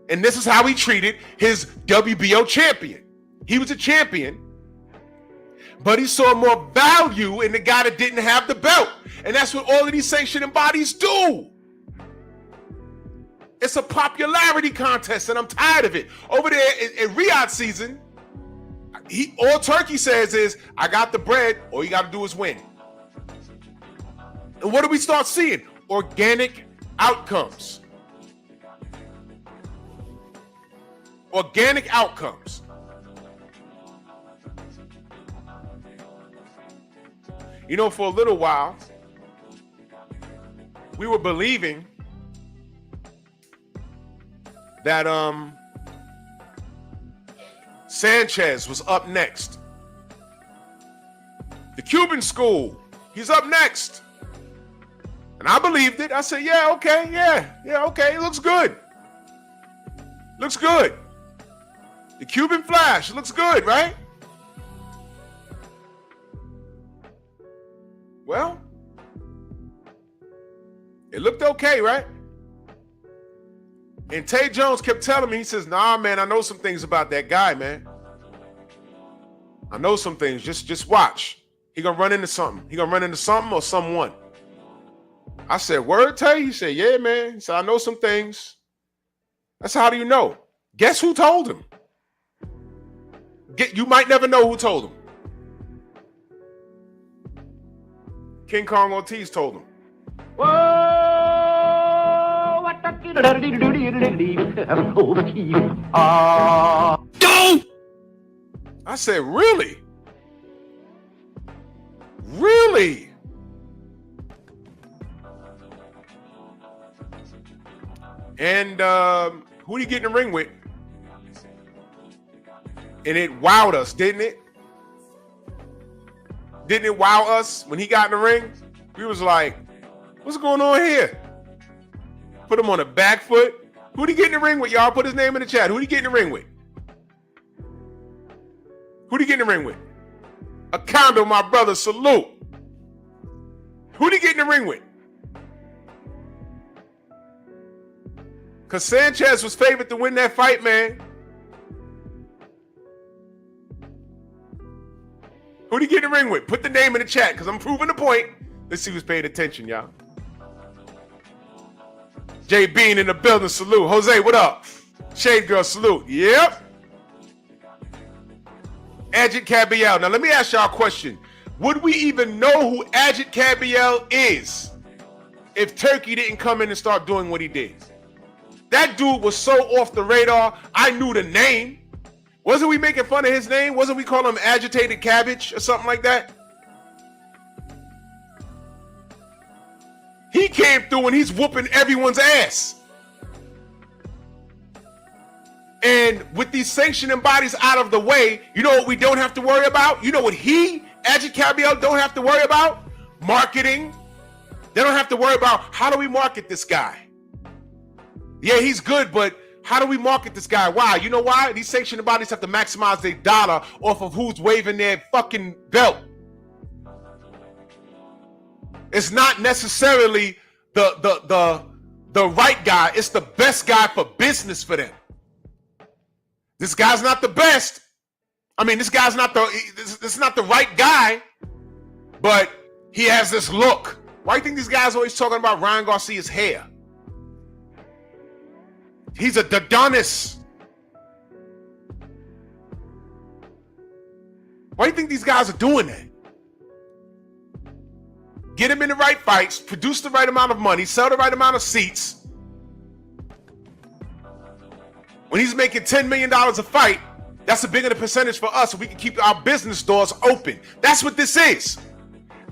And this is how he treated his WBO champion. He was a champion, but he saw more value in the guy that didn't have the belt. And that's what all of these sanctioning bodies do. It's a popularity contest, and I'm tired of it. Over there in Riyadh season, all Turkey says is, I got the bread, all you got to do is win. And what do we start seeing? Organic outcomes. Organic outcomes. You know, for a little while, we were believing that Sanchez was up next. The Cuban school, he's up next. And I believed it. I said, yeah, okay, it looks good. Looks good. The Cuban Flash, it looks good, right? Well, it looked okay, right? And Tay Jones kept telling me, he says, nah, man, I know some things about that guy, man. I know some things. Just watch. He gonna run into something. He gonna run into something or someone. I said, word, Tay? He said, yeah, man. He said, I know some things. That's how do you know? Guess who told him? You might never know who told him. King Kong Ortiz told him. I said, really? Really? And who did he get in the ring with? And it wowed us, didn't it? Didn't it wow us when he got in the ring? We was like, what's going on here? Put him on a back foot. Who'd he get in the ring with, y'all? Put his name in the chat. Who'd he get in the ring with? Who'd he get in the ring with? A condo, my brother, salute. Who'd he get in the ring with? Because Sanchez was favored to win that fight, man. Who'd he get in the ring with? Put the name in the chat, because I'm proving the point. Let's see who's paying attention, y'all. Jay Bean in the building, salute. Jose, what up? Shade Girl, salute. Yep. Ajit Cabiel. Now, let me ask y'all a question. Would we even know who Ajit Cabiel is if Turkey didn't come in and start doing what he did? That dude was so off the radar, I knew the name. Wasn't we making fun of his name? Wasn't we calling him Agitated Cabbage or something like that? He came through and he's whooping everyone's ass. And with these sanctioning bodies out of the way, you know what we don't have to worry about? You know what Ajit Cabiel, don't have to worry about? Marketing. They don't have to worry about, how do we market this guy? Yeah, he's good, but how do we market this guy? Why? You know why? These sanctioning bodies have to maximize their dollar off of who's waving their fucking belt. It's not necessarily the right guy. It's the best guy for business for them. This guy's not the best. I mean, this is not the right guy, but He has this look. Why do you think these guys always talking about Ryan Garcia's hair? He's a Adonis. Why do you think these guys are doing that? Get him in the right fights, produce the right amount of money, sell the right amount of seats. When he's making $10 million a fight, that's a bigger percentage for us so we can keep our business doors open. That's what this is.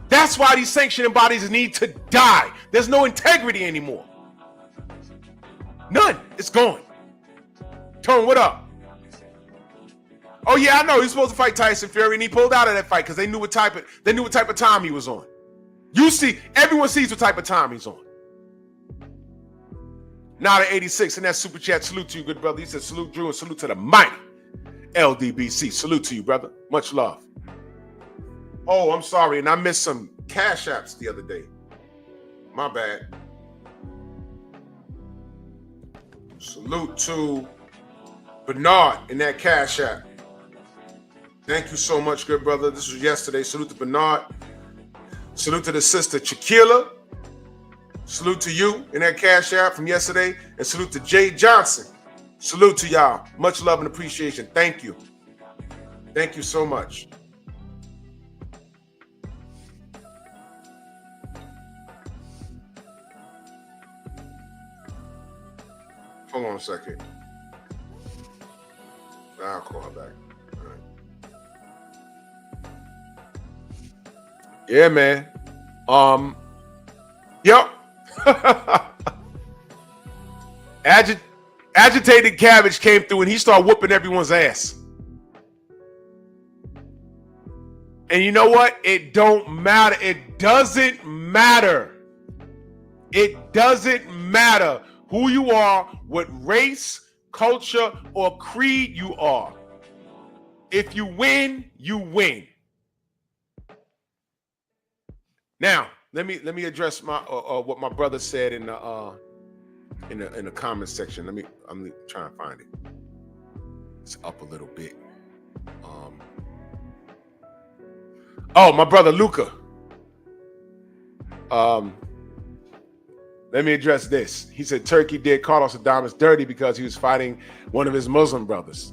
That's why these sanctioning bodies need to die. There's no integrity anymore. None. It's gone. Tone, what up? Oh yeah, I know. He's supposed to fight Tyson Fury, and he pulled out of that fight because they knew what type of time he was on. You see, everyone sees what type of time he's on. Now to 86 in that super chat. Salute to you, good brother. He said salute Drew and salute to the mighty LDBC. Salute to you, brother. Much love. Oh, I'm sorry, and I missed some cash apps the other day. My bad. Salute to Bernard in that cash app. Thank you so much, good brother. This was yesterday. Salute to Bernard. Salute to the sister Shaquilla. Salute to you in that cash app from yesterday. And salute to Jay Johnson. Salute to y'all. Much love and appreciation. Thank you. Thank you so much. Hold on a second. I'll call back. All right. Yeah, man. Yep. Agitated Cabbage came through and he started whooping everyone's ass. And you know what? It don't matter. It doesn't matter. It doesn't matter who you are, what race, culture, or creed you are. If you win, you win. Now, let me address my what my brother said in the comment section. I'm trying to find it. It's up a little bit. Oh, my brother Luca. Let me address this. He said Turkey did Carlos Adames dirty because he was fighting one of his Muslim brothers.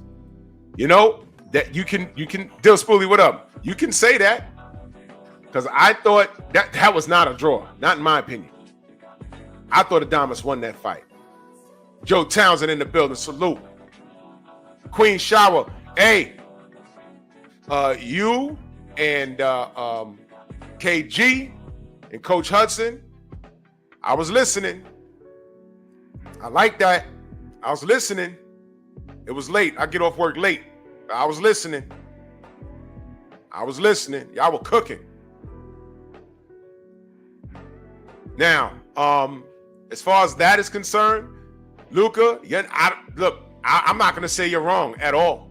You know that you can Dill Spoolie, what up? You can say that because I thought that was not a draw, not in my opinion. I thought Adames won that fight. Joe Townsend in the building, salute. Queen Shower, hey, you and KG and Coach Hudson. I was listening. I like that. I was listening. It was late. I get off work late. I was listening. Y'all were cooking. Now, as far as that is concerned, Luca, I'm not going to say you're wrong at all.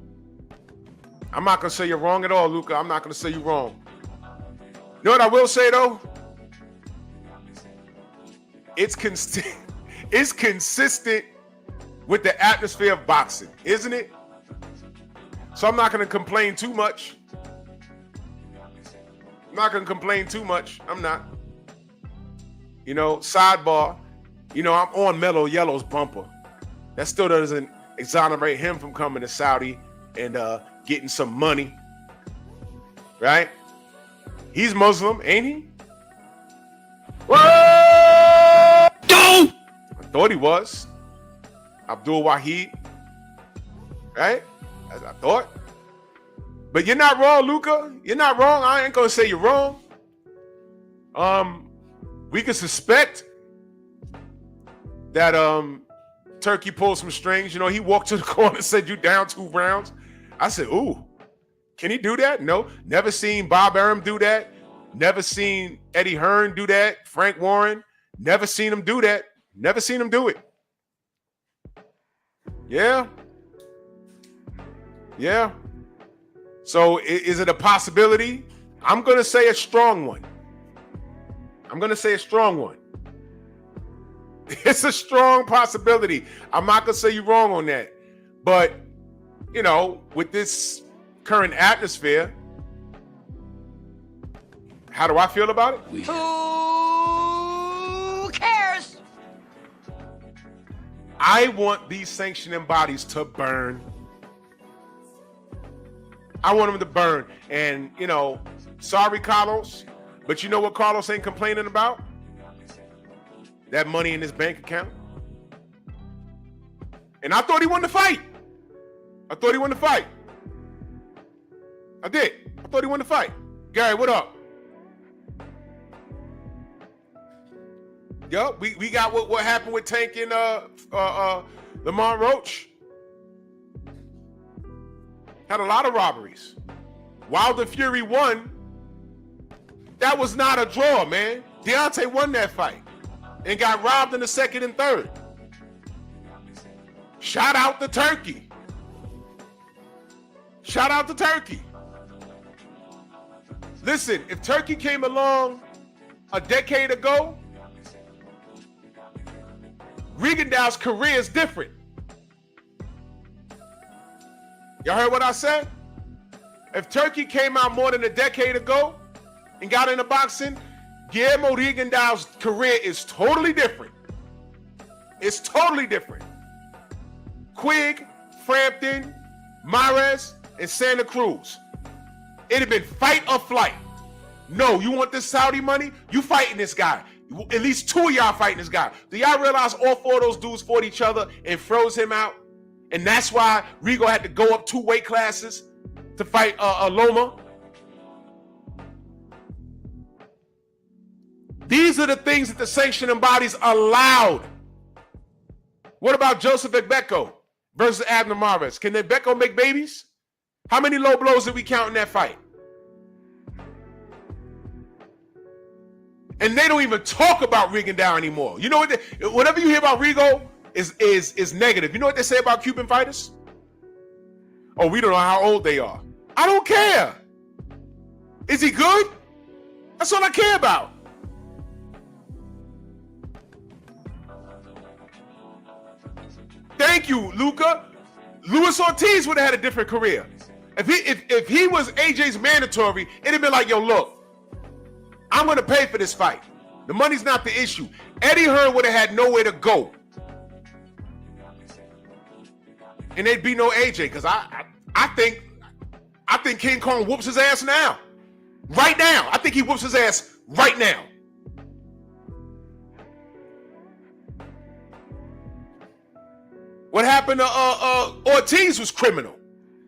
I'm not going to say you're wrong at all, Luca. I'm not going to say you're wrong. You know what I will say, though? It's consistent with the atmosphere of boxing, isn't it? So I'm not going to complain too much. I'm not. You know, sidebar, I'm on Mellow Yellow's bumper. That still doesn't exonerate him from coming to Saudi and getting some money. Right? He's Muslim, ain't he? Whoa! I thought he was. Abdul Wahid. Right? As I thought. But you're not wrong, Luca. You're not wrong. I ain't gonna say you're wrong. We can suspect that Turkey pulled some strings. He walked to the corner and said, "You down 2 rounds." I said, "Ooh, can he do that?" No, never seen Bob Arum do that. Never seen Eddie Hearn do that. Frank Warren, never seen him do that. Never seen him do it. Yeah. So is it a possibility? I'm going to say a strong one. It's a strong possibility. I'm not going to say you're wrong on that. But, with this current atmosphere, How do I feel about it? Who cares? I want these sanctioning bodies to burn. I want them to burn. And, you know, sorry, Carlos, but you know what Carlos ain't complaining about? That money in his bank account. And I thought he wanted to fight. I thought he wanted to fight. I did. I thought he wanted to fight. Gary, what up? Yup, we got what happened with Tank and Lamont Roach. Had a lot of robberies. Wilder Fury won. That was not a draw, man. Deontay won that fight and got robbed in the second and third. Shout out to Turkey. Shout out to Turkey. Listen, if Turkey came along a decade ago, Rigondeaux's career is different. Y'all heard what I said? If Turkey came out more than a decade ago and got into boxing, Guillermo Rigondeaux's career is totally different. It's totally different. Quigg, Frampton, Mares, and Santa Cruz. It'd have been fight or flight. No, you want this Saudi money? You fighting this guy. At least two of y'all fighting this guy. Do y'all realize all four of those dudes fought each other and froze him out? And that's why Rigo had to go up 2 weight classes to fight Loma. These are the things that the sanctioning bodies allowed. What about Joseph Ekbeko versus Abner Mares? Can Ekbeko make babies? How many low blows did we count in that fight? And they don't even talk about Rigondeaux anymore. You know what? Whatever you hear about Rigo is negative. You know what they say about Cuban fighters? Oh, we don't know how old they are. I don't care. Is he good? That's all I care about. Thank you, Luca. Luis Ortiz would have had a different career. If he was AJ's mandatory, it'd have been like, yo, look, I'm going to pay for this fight. The money's not the issue. Eddie Hearn would have had nowhere to go. And they'd be no AJ, because I think King Kong whoops his ass now. Right now. I think he whoops his ass right now. What happened to Ortiz was criminal.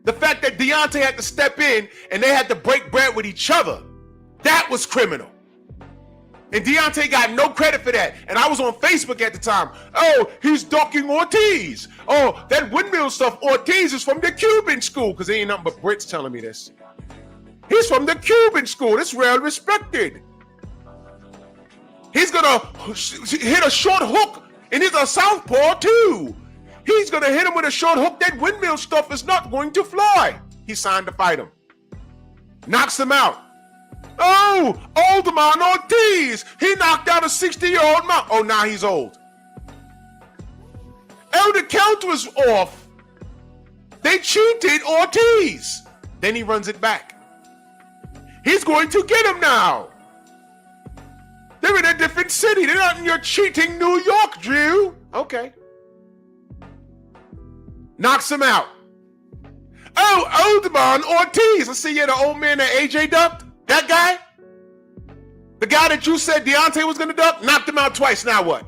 The fact that Deontay had to step in and they had to break bread with each other, that was criminal. And Deontay got no credit for that. And I was on Facebook at the time. Oh, he's ducking Ortiz. Oh, that windmill stuff, Ortiz is from the Cuban school. Because there ain't nothing but Brits telling me this. He's from the Cuban school. It's well respected. He's going to hit a short hook. And he's a southpaw too. He's going to hit him with a short hook. That windmill stuff is not going to fly. He signed to fight him. Knocks him out. Oh, old man Ortiz. He knocked out a 60-year-old man. Oh, now he's old. Oh, the count was off. They cheated Ortiz. Then he runs it back. He's going to get him now. They're in a different city. They're not in your cheating New York, Drew. Okay. Knocks him out. Oh, old man Ortiz. I see you, the old man that AJ ducked. That guy? The guy that you said Deontay was going to duck? Knocked him out twice. Now what?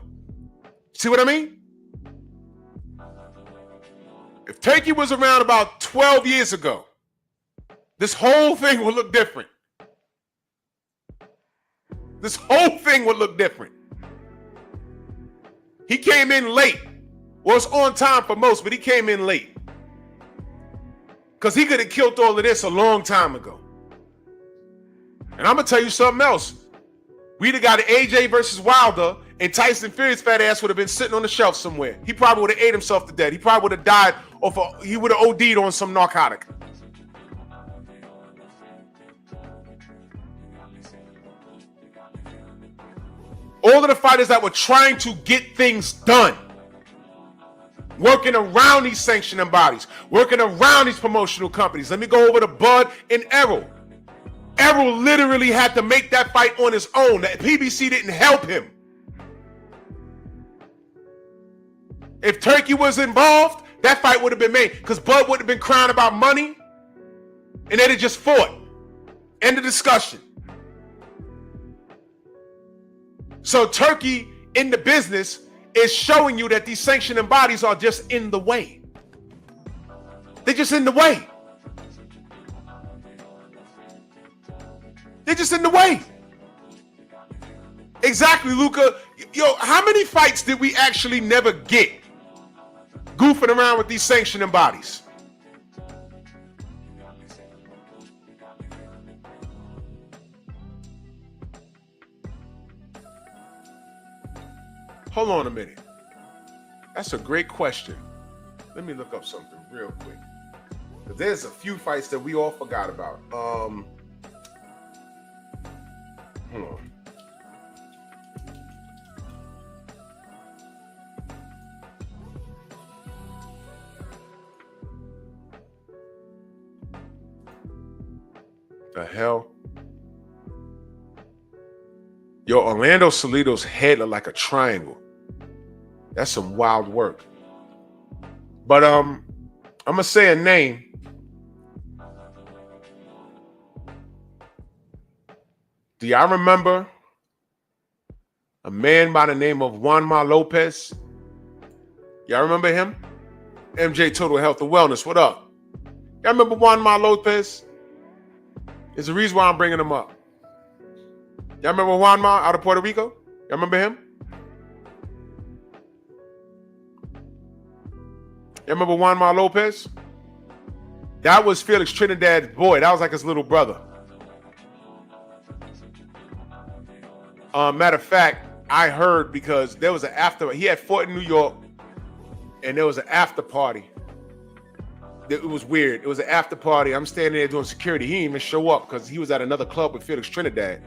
See what I mean? If Turkey was around about 12 years ago, this whole thing would look different. This whole thing would look different. He came in late. Well, it's on time for most, but he came in late. Because he could have killed all of this a long time ago. And I'm going to tell you something else. We'd have got an AJ versus Wilder, and Tyson Fury's fat ass would have been sitting on the shelf somewhere. He probably would have ate himself to death. He probably would have died he would have OD'd on some narcotic. All of the fighters that were trying to get things done, working around these sanctioning bodies, working around these promotional companies. Let me go over to Bud and Errol. Errol literally had to make that fight on his own. That PBC didn't help him. If Turkey was involved, that fight would have been made because Bud would have been crying about money and they'd have just fought. End of discussion. So Turkey in the business is showing you that these sanctioning bodies are just in the way. They're just in the way. They're just in the way. Exactly, Luca. Yo, how many fights did we actually never get goofing around with these sanctioning bodies? Hold on a minute. That's a great question. Let me look up something real quick. There's a few fights that we all forgot about. Hold on. The hell? Yo, Orlando Salido's head looked like a triangle. That's some wild work. But I'm gonna say a name. Do y'all remember a man by the name of Juanma Lopez? Y'all remember him? MJ Total Health and Wellness. What up? Y'all remember Juanma Lopez? There's a reason why I'm bringing him up. Y'all remember Juanma out of Puerto Rico? Y'all remember him? Y'all remember Juanma Lopez? That was Felix Trinidad's boy. That was like his little brother. Matter of fact, I heard because there was an after. He had fought in New York, and there was an after party. It was weird. It was an after party. I'm standing there doing security. He didn't even show up because he was at another club with Felix Trinidad.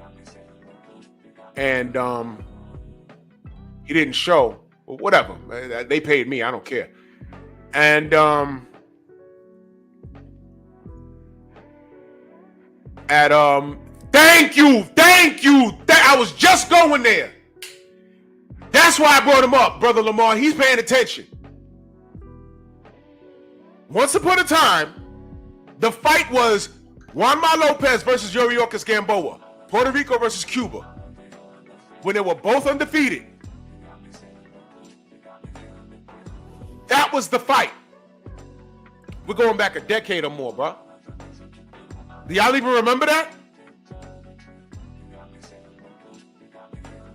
And he didn't show. Well, whatever. They paid me. I don't care. And thank you. I was just going there. That's why I brought him up, Brother Lamar. He's paying attention. Once upon a time, the fight was Juanma Lopez versus Yuriorkis Gamboa, Puerto Rico versus Cuba, when they were both undefeated. That was the fight. We're going back a decade or more, bro. Do y'all even remember that?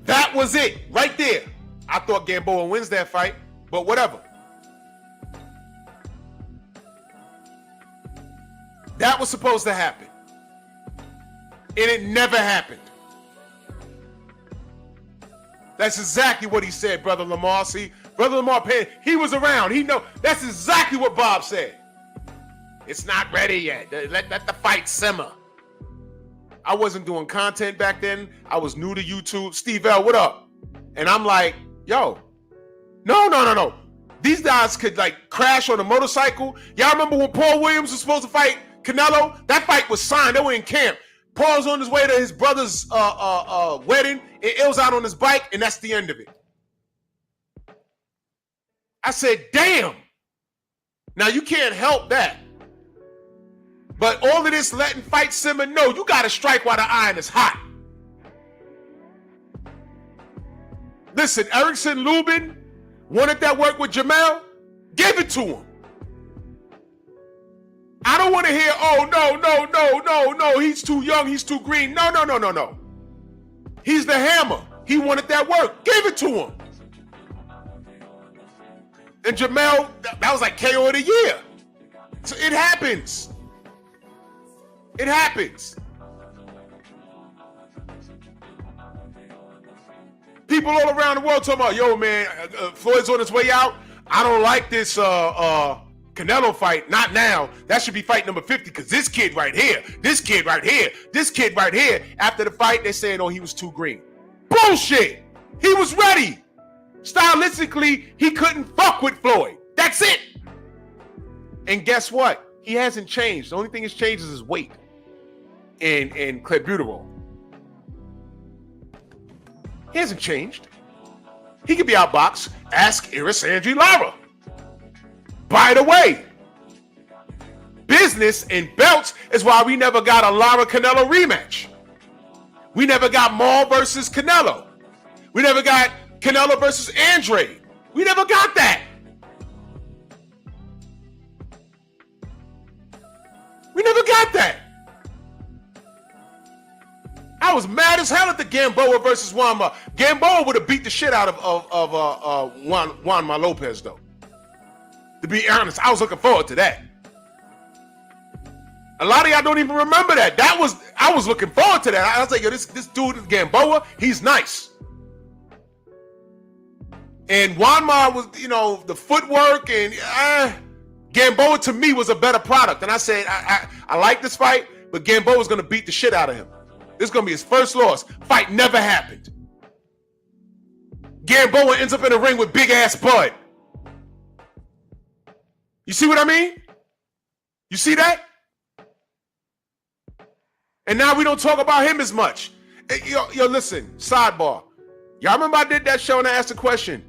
That was it, right there. I thought Gamboa wins that fight, but whatever. That was supposed to happen. And it never happened. That's exactly what he said, Brother Lamar. See, Brother Lamar, he was around. He know. That's exactly what Bob said. It's not ready yet. Let the fight simmer. I wasn't doing content back then. I was new to YouTube. Steve L, what up? And I'm like, yo, no. These guys could like crash on a motorcycle. Y'all remember when Paul Williams was supposed to fight Canelo? That fight was signed. They were in camp. Paul's on his way to his brother's wedding. It was out on his bike, and that's the end of it. I said, damn. Now, you can't help that. But all of this letting fight simmer, no, you got to strike while the iron is hot. Listen, Erickson Lubin wanted that work with Jamel. Give it to him. I don't want to hear, oh, no, he's too young, he's too green. No. He's the hammer. He wanted that work. Give it to him. And Jamel, that was like KO of the year. So it happens. It happens. People all around the world talking about, yo, man, Floyd's on his way out. I don't like this Canelo fight. Not now. That should be fight number 50 because this kid right here, After the fight, they're saying, oh, he was too green. Bullshit. He was ready. Stylistically, he couldn't fuck with Floyd. That's it. And guess what? He hasn't changed. The only thing that's changed is his weight. and clenbuterol. He hasn't changed. He could be outboxed. Ask Iris Andri Lara. By the way, business and belts is why we never got a Lara Canelo rematch. We never got Maul versus Canelo. We never got Canelo versus Andre. We never got that. We never got that. I was mad as hell at the Gamboa versus Juanma. Gamboa would have beat the shit out of Juanma Lopez, though. To be honest, I was looking forward to that. A lot of y'all don't even remember that. I was looking forward to that. I was like, yo, this dude, Gamboa, he's nice. And Juanma was, the footwork and Gamboa to me was a better product. And I said, I like this fight, but Gamboa's going to beat the shit out of him. This is going to be his first loss. Fight never happened. Gamboa ends up in the ring with big ass Bud. You see what I mean? You see that? And now we don't talk about him as much. Yo, listen, sidebar. Y'all remember I did that show and I asked the question,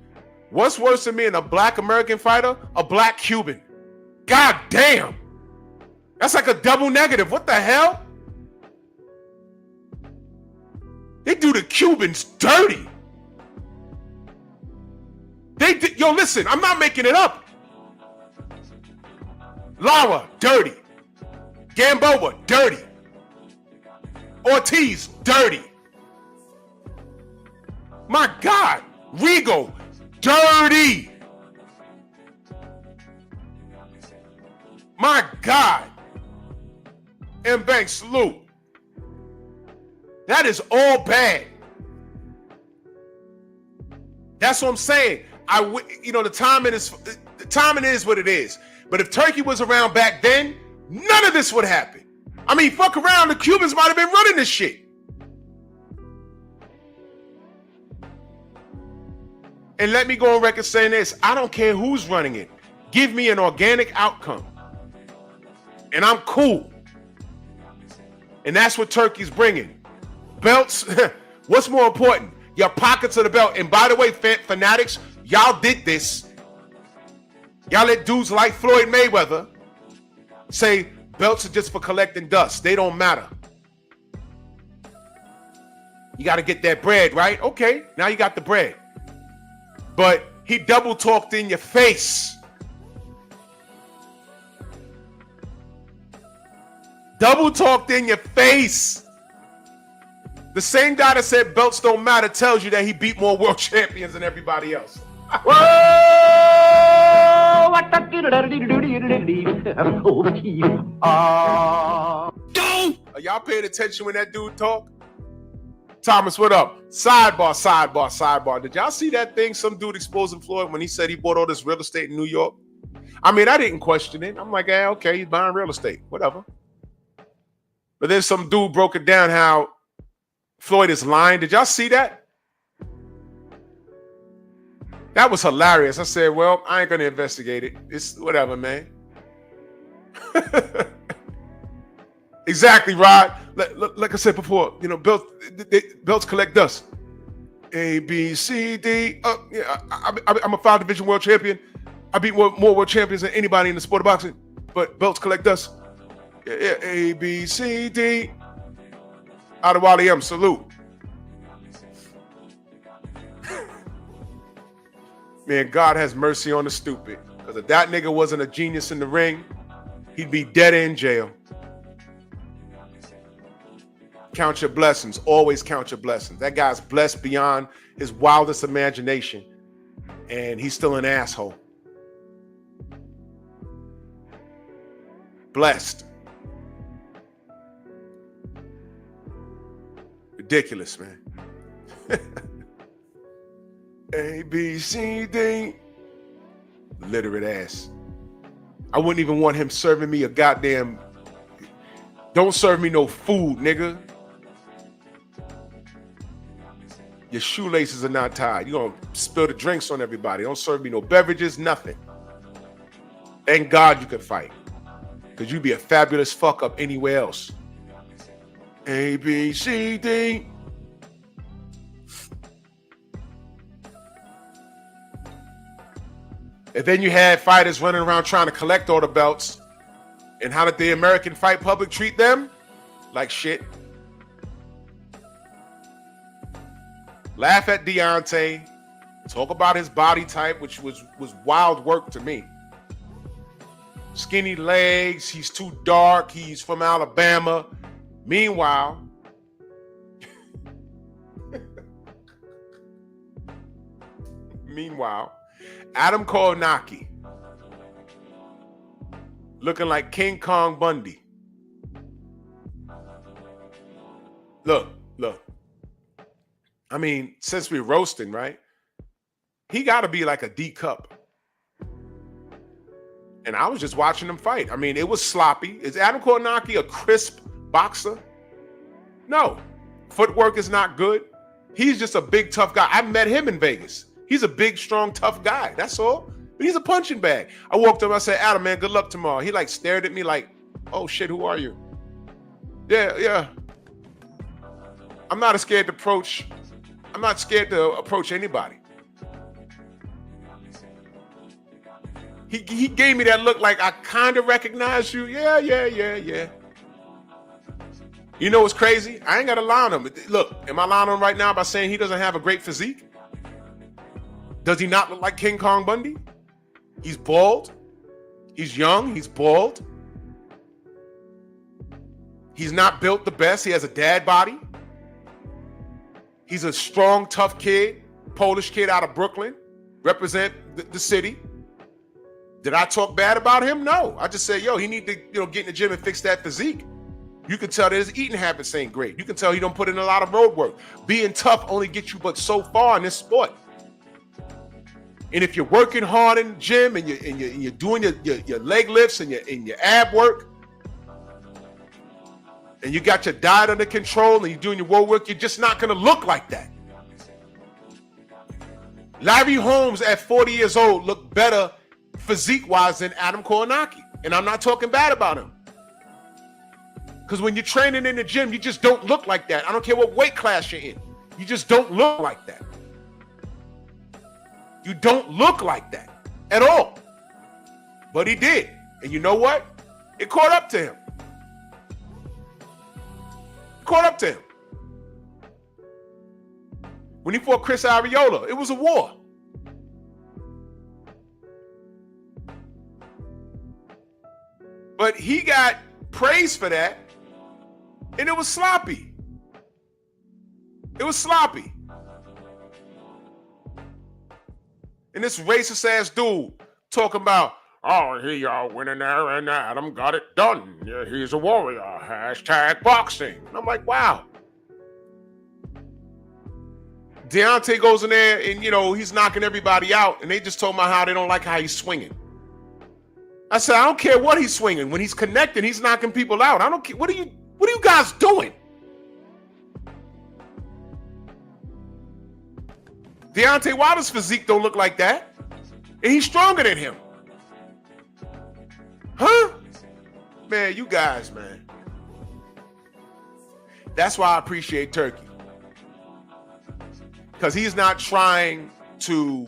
what's worse than me and a black American fighter? A black Cuban. God damn. That's like a double negative. What the hell? They do the Cubans dirty. Yo, listen, I'm not making it up. Lara, dirty. Gamboa, dirty. Ortiz, dirty. My God. Rigo, dirty. My God. M. Banks, salute. That is all bad. That's what I'm saying. The timing is what it is. But if Turkey was around back then, none of this would happen. I mean, fuck around, the Cubans might have been running this shit. And let me go on record saying this. I don't care who's running it. Give me an organic outcome. And I'm cool. And that's what Turkey's bringing. Belts, what's more important? Your pockets of the belt. And by the way, fanatics, y'all did this. Y'all let dudes like Floyd Mayweather say belts are just for collecting dust. They don't matter. You got to get that bread, right? Okay, now you got the bread. But he double talked in your face. Double talked in your face. The same guy that said belts don't matter tells you that he beat more world champions than everybody else. Are y'all paying attention when that dude talk? Thomas, what up? Sidebar. Did y'all see that thing some dude exposing Floyd when he said he bought all this real estate in New York? I mean, I didn't question it. I'm like, okay, he's buying real estate. Whatever. But then some dude broke it down how Floyd is lying. Did y'all see that? That was hilarious. I said, well, I ain't going to investigate it. It's whatever, man. Exactly, Rod. Like I said before, belts collect dust. A, B, C, D. I'm a 5-division world champion. I beat more world champions than anybody in the sport of boxing. But belts collect dust. Yeah, A, B, C, D. Adewale M, salute. Man, God has mercy on the stupid. Because if that nigga wasn't a genius in the ring, he'd be dead in jail. Count your blessings. Always count your blessings. That guy's blessed beyond his wildest imagination. And he's still an asshole. Blessed. Ridiculous, man. A, B, C, D. Literate ass. I wouldn't even want him serving me a goddamn... Don't serve me no food, nigga. Your shoelaces are not tied. You're going to spill the drinks on everybody. Don't serve me no beverages, nothing. Thank God you can fight. Because you'd be a fabulous fuck up anywhere else. A, B, C, D. And then you had fighters running around trying to collect all the belts. And how did the American fight public treat them? Like shit. Laugh at Deontay. Talk about his body type, which was wild work to me. Skinny legs. He's too dark. He's from Alabama. Meanwhile, Adam Kownacki looking like King Kong Bundy. Look. I mean, since we're roasting, right? He got to be like a D cup. And I was just watching him fight. I mean, it was sloppy. Is Adam Kownacki a crisp boxer? No. Footwork is not good. He's just a big, tough guy. I met him in Vegas. He's a big, strong, tough guy. That's all. But he's a punching bag. I walked up, I said, Adam, man, good luck tomorrow. He like stared at me like, oh shit, who are you? Yeah. I'm not scared to approach anybody. He gave me that look like I kind of recognize you. Yeah. You know what's crazy? I ain't got to lie on him. Look, am I lying on him right now by saying he doesn't have a great physique? Does he not look like King Kong Bundy? He's bald. He's young. He's bald. He's not built the best. He has a dad body. He's a strong, tough kid, Polish kid out of Brooklyn, represent the city. Did I talk bad about him? No. I just said, he need to, get in the gym and fix that physique. You can tell that his eating habits ain't great. You can tell he don't put in a lot of road work. Being tough only gets you but so far in this sport. And if you're working hard in the gym and you're doing your leg lifts and your ab work, and you got your diet under control and you're doing your road work, you're just not going to look like that. Larry Holmes at 40 years old looked better physique-wise than Adam Kownacki. And I'm not talking bad about him. Because when you're training in the gym, you just don't look like that. I don't care what weight class you're in. You just don't look like that. You don't look like that at all. But he did. And you know what? It caught up to him. When he fought Chris Arreola, it was a war. But he got praise for that, and it was sloppy. And this racist ass dude talking about, here y'all winning there, and Adam got it done. Yeah, he's a warrior. #boxing. And I'm like, wow. Deontay goes in there and, he's knocking everybody out, and they just told me how they don't like how he's swinging. I said, I don't care what he's swinging. When he's connecting, he's knocking people out. I don't care. What are you guys doing? Deontay Wilder's physique don't look like that. And he's stronger than him. Huh? Man, you guys, man. That's why I appreciate Turkey. Because he's not trying to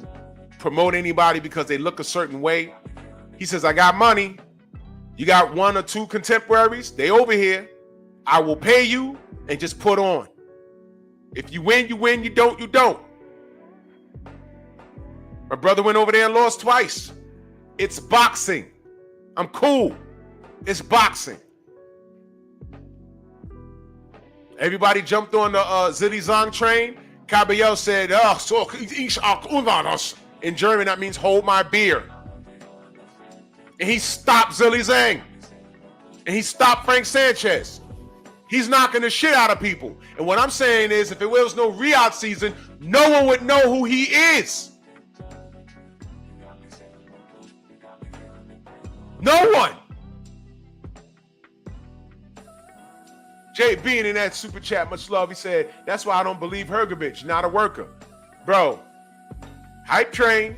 promote anybody because they look a certain way. He says, I got money. You got 1 or 2 contemporaries. They over here. I will pay you and just put on. If you win, you win. You don't, you don't. My brother went over there and lost twice. It's boxing. I'm cool. It's boxing. Everybody jumped on the Zilly Zhang train. Caballero said, so ich auch unwahrlich. In German, that means hold my beer. And he stopped Zilly Zhang. And he stopped Frank Sanchez. He's knocking the shit out of people. And what I'm saying is, if it was no Riyadh season, no one would know who he is. No one. Jay being in that super chat, much love. He said, that's why I don't believe Hrgovic, not a worker. Bro, hype train.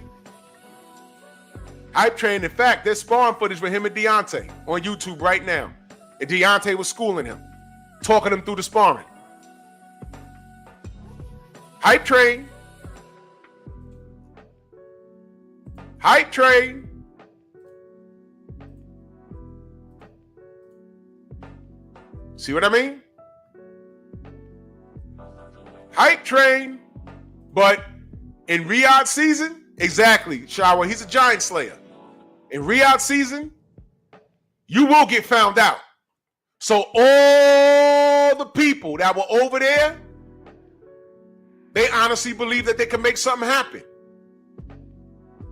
In fact, there's sparring footage with him and Deontay on YouTube right now. And Deontay was schooling him. talking him through the sparring. Hype train. Hype train. See what I mean? Hype train. But in Riyadh season, exactly, Shawa, he's a giant slayer. In Riyadh season, you will get found out. So all the people that were over there, they honestly believe that they can make something happen.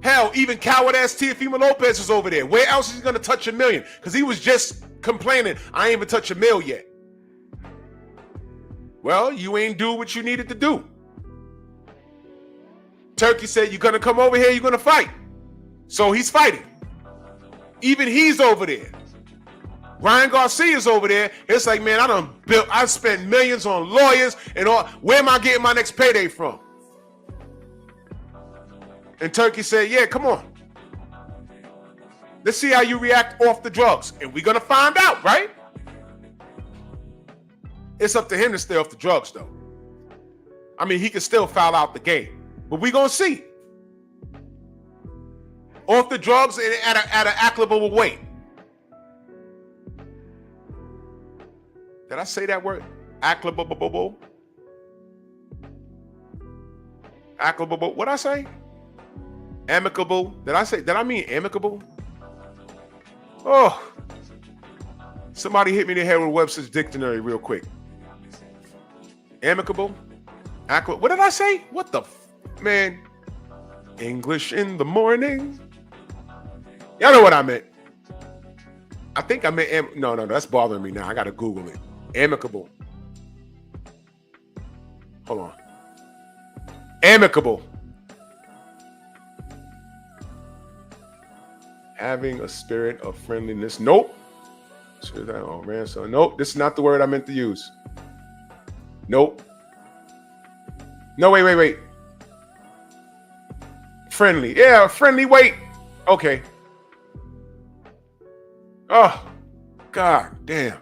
Hell, even coward-ass Teofimo Lopez is over there. Where else is he going to touch $1 million? Because he was just complaining, I ain't even touched $1 million yet. Well, you ain't do what you needed to do. Turkey said, you're going to come over here, you're going to fight. So he's fighting. Even he's over there. Ryan Garcia's over there. It's like, man, I spent millions on lawyers and all. Where am I getting my next payday from? And Turkey said, yeah, come on. Let's see how you react off the drugs. And we're going to find out, right? It's up to him to stay off the drugs, though. I mean, he can still foul out the game. But we're going to see. Off the drugs at an acceptable weight. Did I say that word? Acceptable? Acceptable. What'd I say? Amicable. Did I mean amicable? Oh. Somebody hit me in the head with Webster's dictionary real quick. Amicable? What did I say? What the man? English in the morning. Y'all know what I meant. I think I meant no, that's bothering me now. I gotta Google it. Amicable. Hold on. Amicable. Having a spirit of friendliness. Nope. Oh, ransom. Nope. This is not the word I meant to use. Nope. No, wait. Friendly. Yeah, friendly. Wait. Okay. Oh, God damn.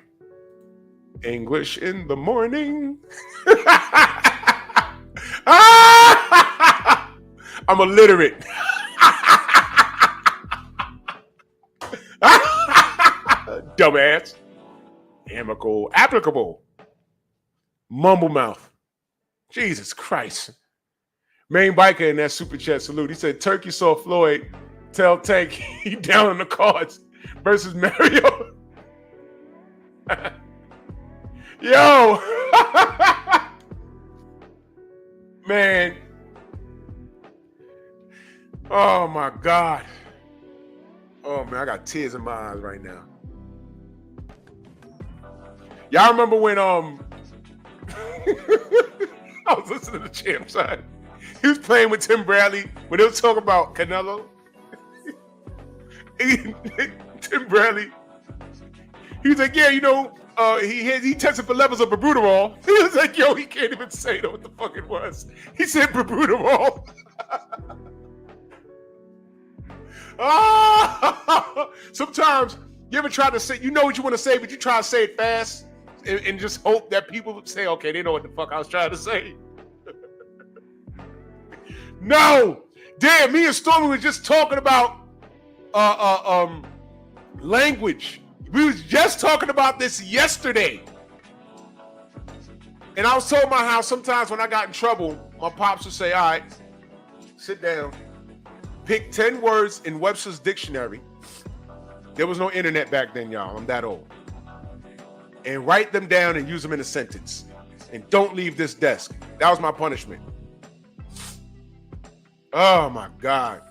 English in the morning. I'm illiterate. Dumbass. Amicable. Applicable. Mumble mouth. Jesus Christ. Main biker in that super chat salute. He said Turkey saw Floyd tell Tank he down on the cards versus Mario. Yo. Man. Oh my God. Oh man, I got tears in my eyes right now. Y'all remember when I was listening to Champ Side. He was playing with Tim Bradley when they were talking about Canelo. Tim Bradley, he was like, yeah, you know, he tested for levels of berbuterol. He was like, yo, he can't even say what the fuck it was. He said berbuterol. Sometimes you ever try to say, you know what you want to say, but you try to say it fast and just hope that people say, okay, they know what the fuck I was trying to say. No, damn, me and Stormy was just talking about language. We was just talking about this yesterday. And I was talking about how sometimes when I got in trouble, my pops would say, all right, sit down, pick 10 words in Webster's dictionary. There was no internet back then, y'all. I'm that old. And write them down and use them in a sentence. And don't leave this desk. That was my punishment. Oh my God.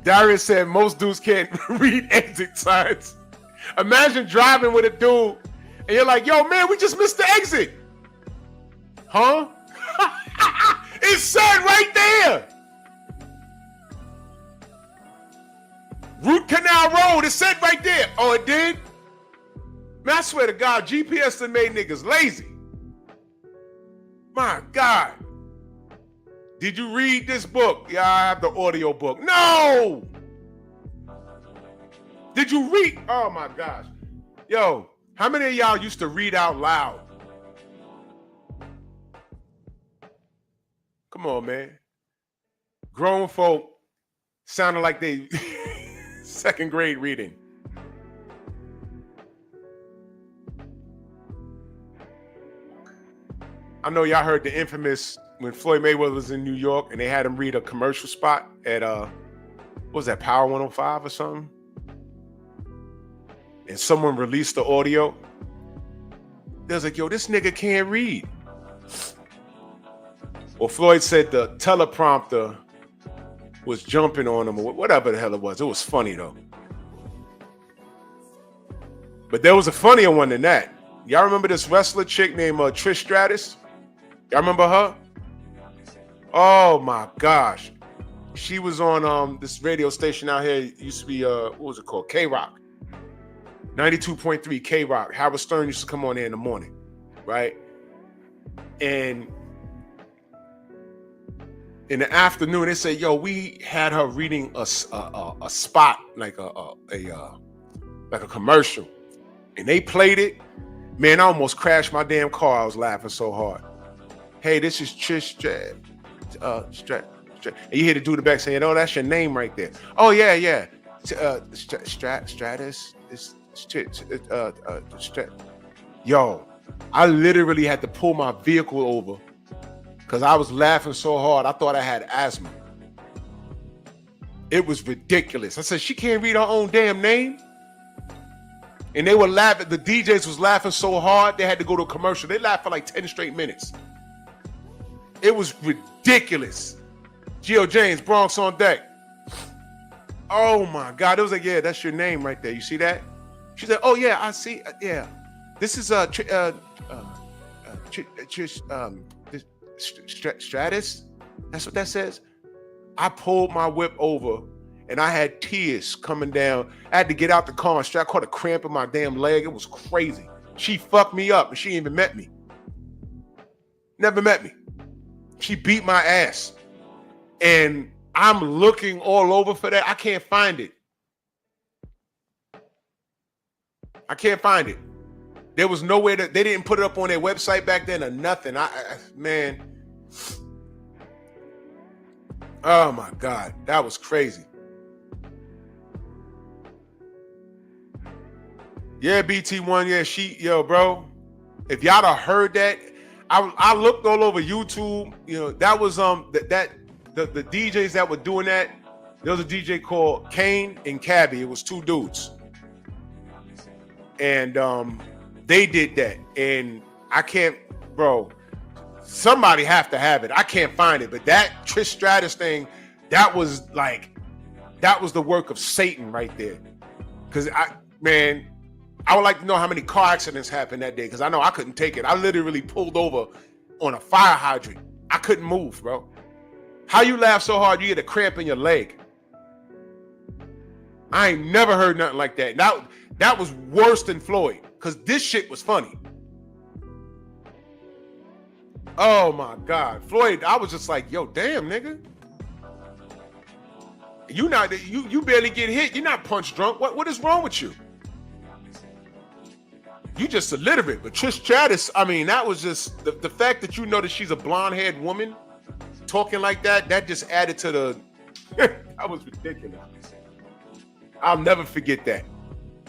Darius said most dudes can't read exit signs. Imagine driving with a dude and you're like, yo, man, we just missed the exit. Huh? It said right there. Root Canal Road, it said right there. Oh, it did? Man, I swear to God, GPS done made niggas lazy. My God. Did you read this book? Yeah, I have the audio book. No! Did you read? Oh my gosh. Yo, How many of y'all used to read out loud? Come on, man. Grown folk sounded like they second grade reading. I know y'all heard the infamous when Floyd Mayweather was in New York and they had him read a commercial spot at what was that, Power 105 or something? And someone released the audio. They was like, yo, this nigga can't read. Or Floyd said the teleprompter was jumping on him or whatever the hell it was. It was funny though. But there was a funnier one than that. Y'all remember this wrestler chick named Trish Stratus? Y'all remember her? Oh my gosh. She was on this radio station out here. It used to be, what was it called? K-Rock. 92.3 K-Rock. Howard Stern used to come on there in the morning, right? And in the afternoon, they said, yo, we had her reading a spot, like a commercial. And they played it. Man, I almost crashed my damn car. I was laughing so hard. Hey, this is Trish and you hear the dude in the back saying, oh, that's your name right there. Oh, yeah. Stratus. Yo, I literally had to pull my vehicle over because I was laughing so hard. I thought I had asthma. It was ridiculous. I said, she can't read her own damn name. And they were laughing. The DJs was laughing so hard, they had to go to a commercial. They laughed for like 10 straight minutes. It was ridiculous. Geo James, Bronx on deck. Oh my God. It was like, yeah, that's your name right there. You see that? She said, oh yeah, I see. Yeah. This is Stratus. That's what that says. I pulled my whip over and I had tears coming down. I had to get out the car and I caught a cramp in my damn leg. It was crazy. She fucked me up and she ain't even met me. Never met me. She beat my ass. And I'm looking all over for that. I can't find it. I can't find it. There was nowhere that they didn't put it up on their website back then or nothing. Man. Oh my God. That was crazy. Yeah, BT1. Yeah, yo, bro. If y'all have heard that, I looked all over YouTube. You know, that was the DJs that were doing that. There was a DJ called Kane and Cabby. It was two dudes. And they did that. And I can't, bro, somebody have to have it. I can't find it. But that Trish Stratus thing, that was the work of Satan right there. Because I would like to know how many car accidents happened that day, because I know I couldn't take it. I literally pulled over on a fire hydrant. I couldn't move, bro. How you laugh so hard you get a cramp in your leg? I ain't never heard nothing like that. That was worse than Floyd, because this shit was funny. Oh my God. Floyd, I was just like, yo, damn, nigga. You barely get hit. You're not punch drunk. What is wrong with you? You just illiterate. But Trish Stratus, I mean, that was just the fact that you know that she's a blonde-haired woman talking like that just added to the that was ridiculous. I'll never forget that.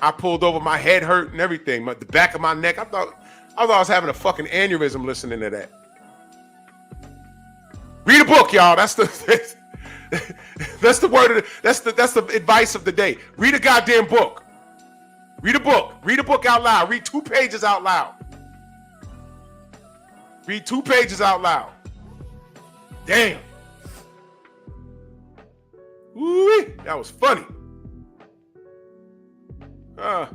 I pulled over, my head hurt and everything. The back of my neck, I thought I was having a fucking aneurysm listening to that. Read a book, y'all. That's the word of that's the advice of the day. Read a goddamn book. Read a book. Read a book out loud. Read 2 pages out loud. Read 2 pages out loud. Damn. Woo-wee. That was funny. But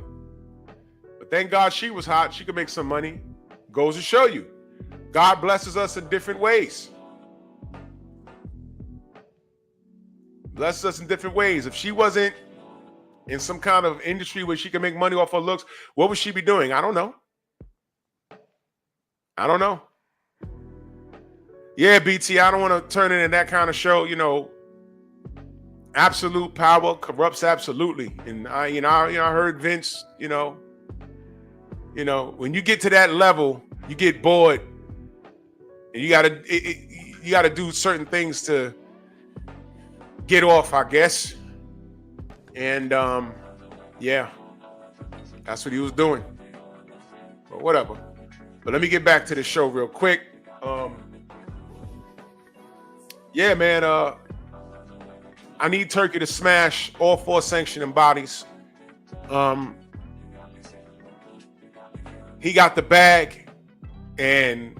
thank God she was hot. She could make some money. Goes to show you. God blesses us in different ways. Blesses us in different ways. If she wasn't in some kind of industry where she can make money off her looks, what would she be doing? I don't know. Yeah, BT, I don't want to turn it into that kind of show. You know, absolute power corrupts absolutely. And I heard Vince, You know, when you get to that level, you get bored, and you gotta do certain things to get off, I guess. And yeah, that's what he was doing. But whatever. But let me get back to the show real quick. Yeah, man. I need Turkey to smash all 4 sanctioning bodies. He got the bag, and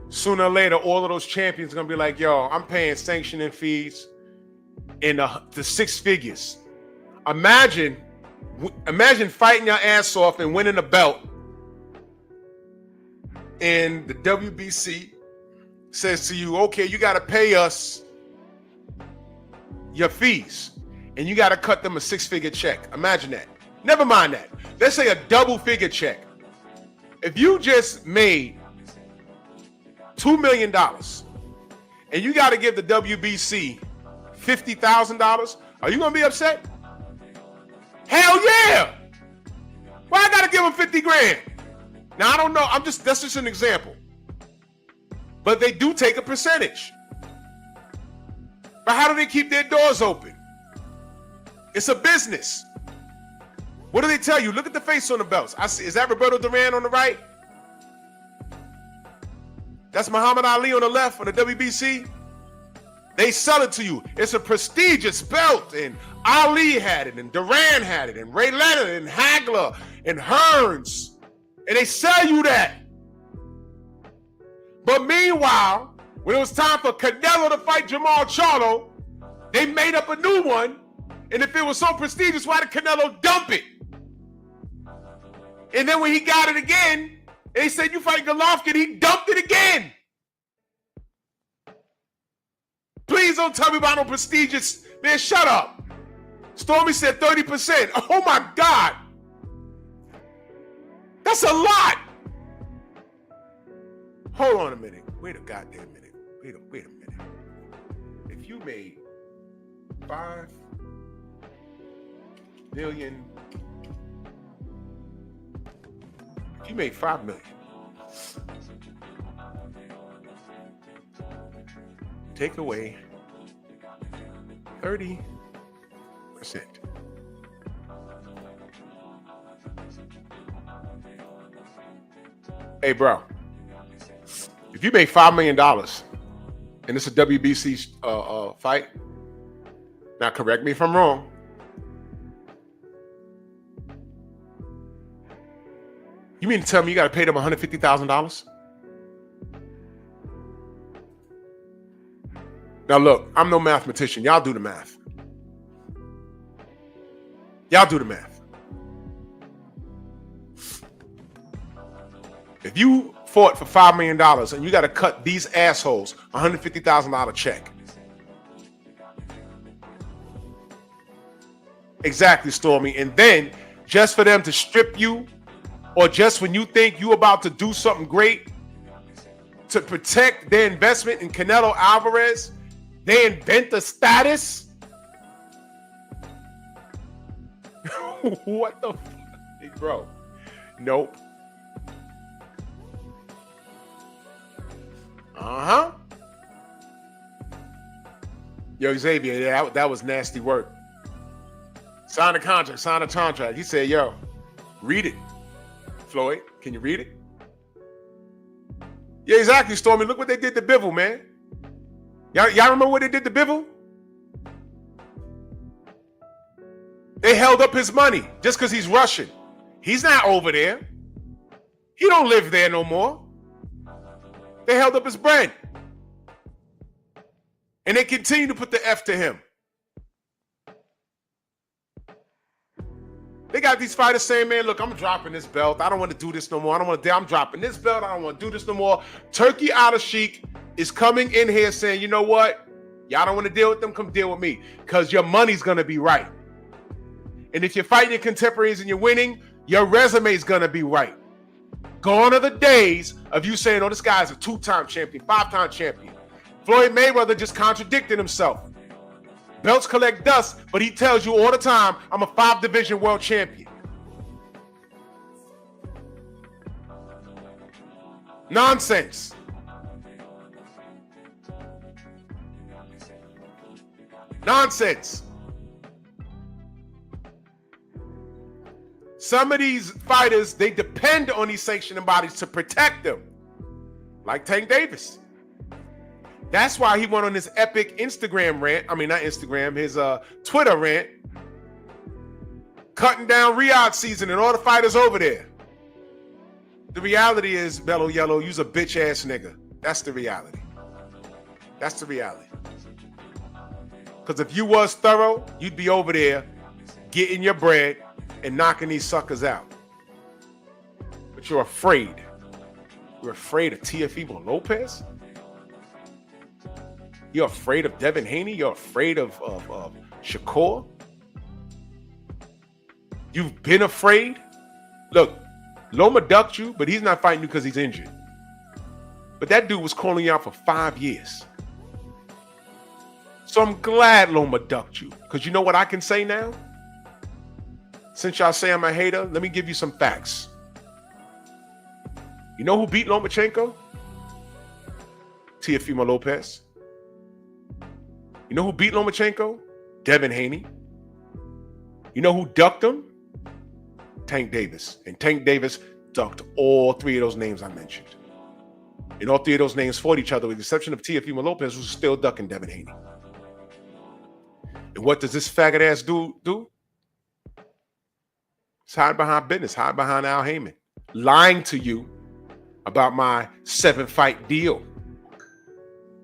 sooner or later, all of those champions are gonna be like, "Yo, I'm paying sanctioning fees in the 6 figures." Imagine fighting your ass off and winning a belt, and the WBC says to you, "Okay, you got to pay us your fees, and you got to cut them a 6-figure check." Imagine that. Never mind that. Let's say a double-figure check. If you just made $2 million and you got to give the WBC $50,000, are you gonna be upset? Hell yeah! Why I gotta give them 50 grand? Now I don't know. That's just an example. But they do take a percentage. But how do they keep their doors open? It's a business. What do they tell you? Look at the face on the belts. I see. Is that Roberto Duran on the right? That's Muhammad Ali on the left on the WBC. They sell it to you. It's a prestigious belt, and Ali had it, and Duran had it, and Ray Leonard, and Hagler, and Hearns, and they sell you that. But meanwhile, when it was time for Canelo to fight Jamal Charlo, they made up a new one, and if it was so prestigious, why did Canelo dump it? And then when he got it again, they said, "You fight Golovkin," he dumped it again. Please don't tell me about no prestigious. Man, shut up. Stormy said 30%. Oh my God. That's a lot. Hold on a minute. Wait a goddamn minute. Wait a minute. If you made $5 million, if you made $5 million, take away 30%. Hey, bro, if you make $5 million and it's a WBC fight, now correct me if I'm wrong, you mean to tell me you got to pay them $150,000? Now look, I'm no mathematician. Y'all do the math. Y'all do the math. If you fought for $5 million and you got to cut these assholes a $150,000 check. Exactly, Stormy. And then just for them to strip you, or just when you think you about to do something great to protect their investment in Canelo Alvarez, they invent the status? What the fuck? Bro, nope. Uh-huh. Yo, Xavier, that was nasty work. Sign the contract. He said, yo, read it. Floyd, can you read it? Yeah, exactly, Stormy. Look what they did to Bivol, man. Y'all remember what they did to Bivol? They held up his money just because he's Russian. He's not over there. He don't live there no more. They held up his bread. And they continue to put the F to him. They got these fighters saying, man, look, I'm dropping this belt. I don't want to do this no more. I'm dropping this belt. I don't want to do this no more. Turki Al-Sheikh is coming in here saying, you know what? Y'all don't want to deal with them? Come deal with me. Because your money's going to be right. And if you're fighting your contemporaries and you're winning, your resume is going to be right. Gone are the days of you saying, oh, this guy's a 2-time champion, 5-time champion. Floyd Mayweather just contradicted himself. Belts collect dust, but he tells you all the time, I'm a 5-division world champion. Nonsense. Nonsense. Some of these fighters, they depend on these sanctioning bodies to protect them. Like Tank Davis. That's why he went on this epic Instagram rant. I mean, not Instagram, his Twitter rant. Cutting down Riyadh season and all the fighters over there. The reality is, Mellow Yellow, you's a bitch ass nigga. That's the reality. That's the reality. Because if you was thorough, you'd be over there getting your bread and knocking these suckers out. But you're afraid. You're afraid of Teofimo Lopez? You're afraid of Devin Haney? You're afraid of Shakur? You've been afraid? Look, Loma ducked you, but he's not fighting you because he's injured. But that dude was calling you out for 5 years. So I'm glad Loma ducked you. Because you know what I can say now? Since y'all say I'm a hater, let me give you some facts. You know who beat Lomachenko? Teofimo Lopez. You know who beat Lomachenko? Devin Haney. You know who ducked him? Tank Davis. And Tank Davis ducked all three of those names I mentioned. And all three of those names fought each other with the exception of Teofimo Lopez, who's still ducking Devin Haney. And what does this faggot ass do? It's hide behind business, hide behind Al Heyman. Lying to you about my 7-fight deal.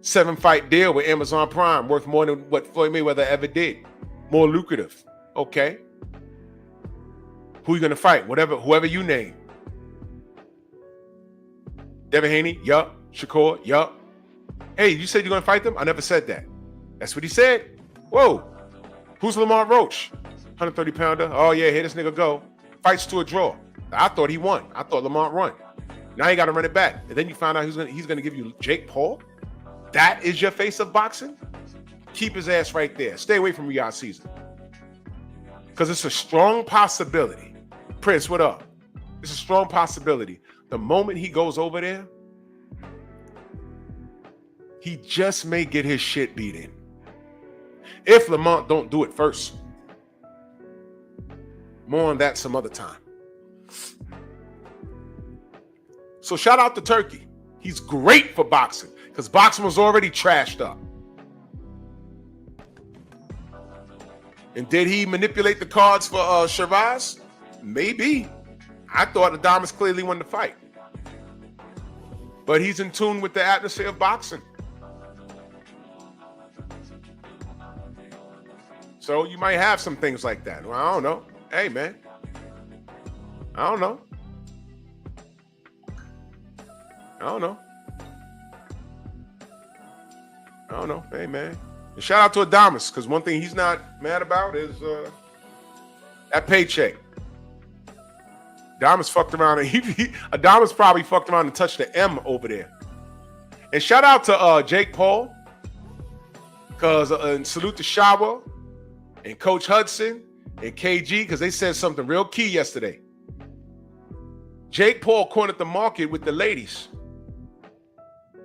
7-fight deal with Amazon Prime, worth more than what Floyd Mayweather ever did. More lucrative. Okay. Who you gonna fight? Whoever you name. Devin Haney? Yup. Shakur? Yup. Hey, you said you're gonna fight them? I never said that. That's what he said. Whoa. Who's Lamont Roach? 130 pounder. Oh yeah, here this nigga go. Fights to a draw. I thought he won. I thought Lamont won. Now you got to run it back. And then you found out he's gonna give you Jake Paul. That is your face of boxing? Keep his ass right there. Stay away from Riyadh season. Because it's a strong possibility. Prince, what up? It's a strong possibility. The moment he goes over there, he just may get his shit beat in. If Lamont don't do it first. More on that some other time. So shout out to Turkey. He's great for boxing because boxing was already trashed up. And did he manipulate the cards for Shavaz? Maybe. I thought Adames clearly won the fight. But he's in tune with the atmosphere of boxing. So you might have some things like that. Well, I don't know. Hey, man. I don't know. Hey, man. And shout out to Adames, because one thing he's not mad about is that paycheck. Adames fucked around, and Adames probably fucked around and touched the M over there. And shout out to Jake Paul, because and salute to Shawa and Coach Hudson and KG, because they said something real key yesterday. Jake Paul cornered the market with the ladies.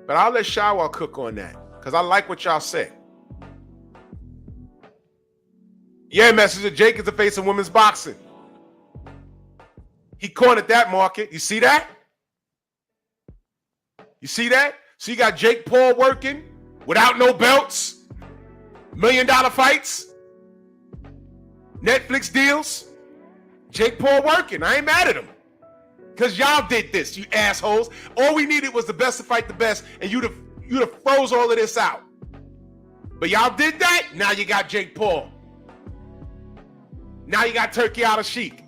But I'll let Shawa cook on that, because I like what y'all said. Yeah, Messenger, Jake is the face of women's boxing. He cornered that market. You see that? You see that? So you got Jake Paul working without no belts, $1 million fights, Netflix deals. Jake Paul working. I ain't mad at him. Because y'all did this, you assholes. All we needed was the best to fight the best, and you'd have froze all of this out. But y'all did that, now you got Jake Paul. Now you got Turkey out of Sheik.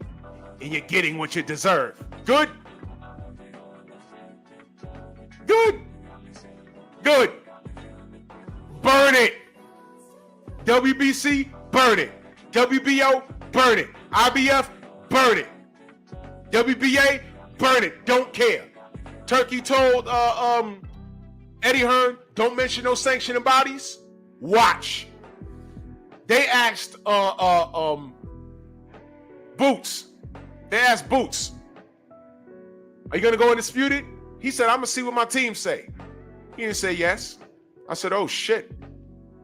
And you're getting what you deserve. Good? Good. Good. Burn it. WBC, burn it. WBO, burn it. IBF, burn it. WBA, burn it. Don't care. Turkey told Eddie Hearn, don't mention no sanctioning bodies. Watch. They asked Boots. They asked Boots, are you going to go undisputed? He said, I'm going to see what my team say. He didn't say yes. I said, oh, shit.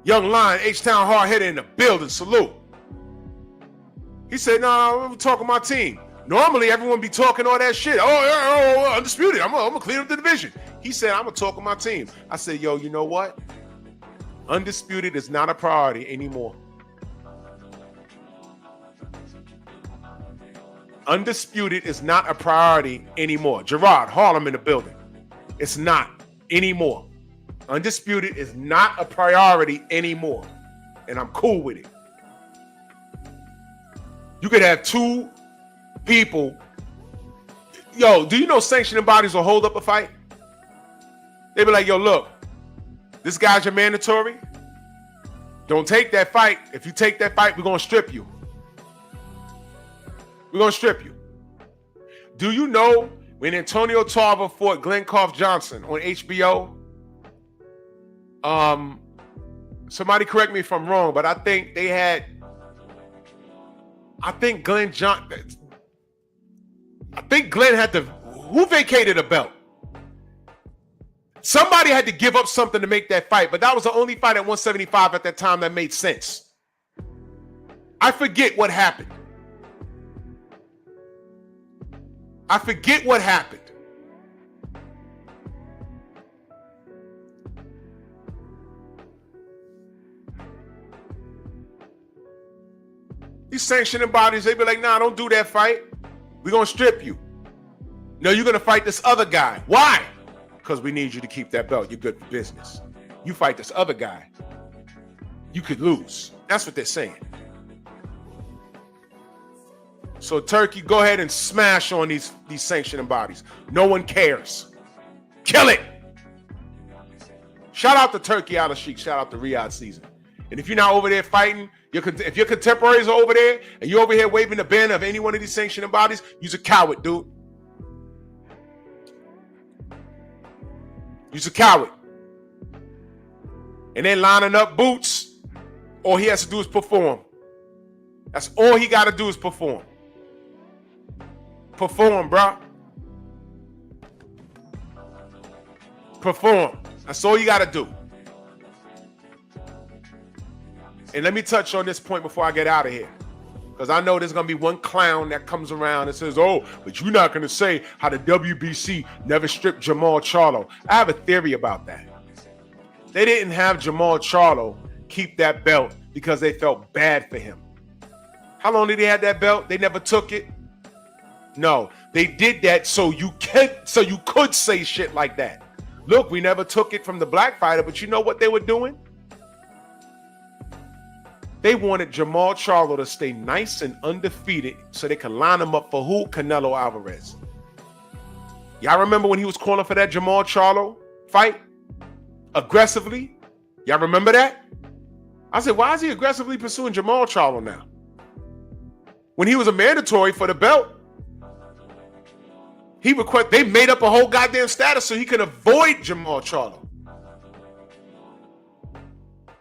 Young Lion, H-Town hard hitter in the building. Salute. He said, no, I'm talking my team. Normally, everyone be talking all that shit. Oh, undisputed. I'm going to clean up the division. He said, I'm going to talk with my team. I said, yo, you know what? Undisputed is not a priority anymore. Undisputed is not a priority anymore. Gerard, Harlem in the building. It's not anymore. Undisputed is not a priority anymore. And I'm cool with it. You could have two people. Yo, do you know sanctioning bodies will hold up a fight? They be like, yo, look, this guy's your mandatory. Don't take that fight. If you take that fight, we're going to strip you. We're going to strip you. Do you know when Antonio Tarver fought Glenn Koff Johnson on HBO? Somebody correct me if I'm wrong, but I think Glenn had to, who vacated a belt? Somebody had to give up something to make that fight, but that was the only fight at 175 at that time that made sense. I forget what happened. These sanctioning bodies, they be like, nah, don't do that fight. We're going to strip you. No, you're going to fight this other guy. Why? Because we need you to keep that belt. You're good for business. You fight this other guy, you could lose. That's what they're saying. So Turkey, go ahead and smash on these sanctioning bodies. No one cares. Kill it. Shout out to Turkey Al Sheikh. Shout out to Riyadh Season. And if you're not over there fighting, if your contemporaries are over there and you're over here waving the banner of any one of these sanctioning bodies, you're a coward, dude. You're a coward. And then lining up boots, all he has to do is perform. That's all he got to do is perform. Perform, bro. Perform. That's all you got to do. And let me touch on this point before I get out of here. Because I know there's going to be one clown that comes around and says, oh, but you're not going to say how the WBC never stripped Jamal Charlo. I have a theory about that. They didn't have Jamal Charlo keep that belt because they felt bad for him. How long did they have that belt? They never took it. No, they did that so you could say shit like that. Look, we never took it from the black fighter, but you know what they were doing? They wanted Jamal Charlo to stay nice and undefeated so they could line him up for who? Canelo Alvarez. Y'all remember when he was calling for that Jamal Charlo fight? Aggressively? Y'all remember that? I said, why is he aggressively pursuing Jamal Charlo now? When he was a mandatory for the belt, they made up a whole goddamn status so he can avoid Jamal Charlo.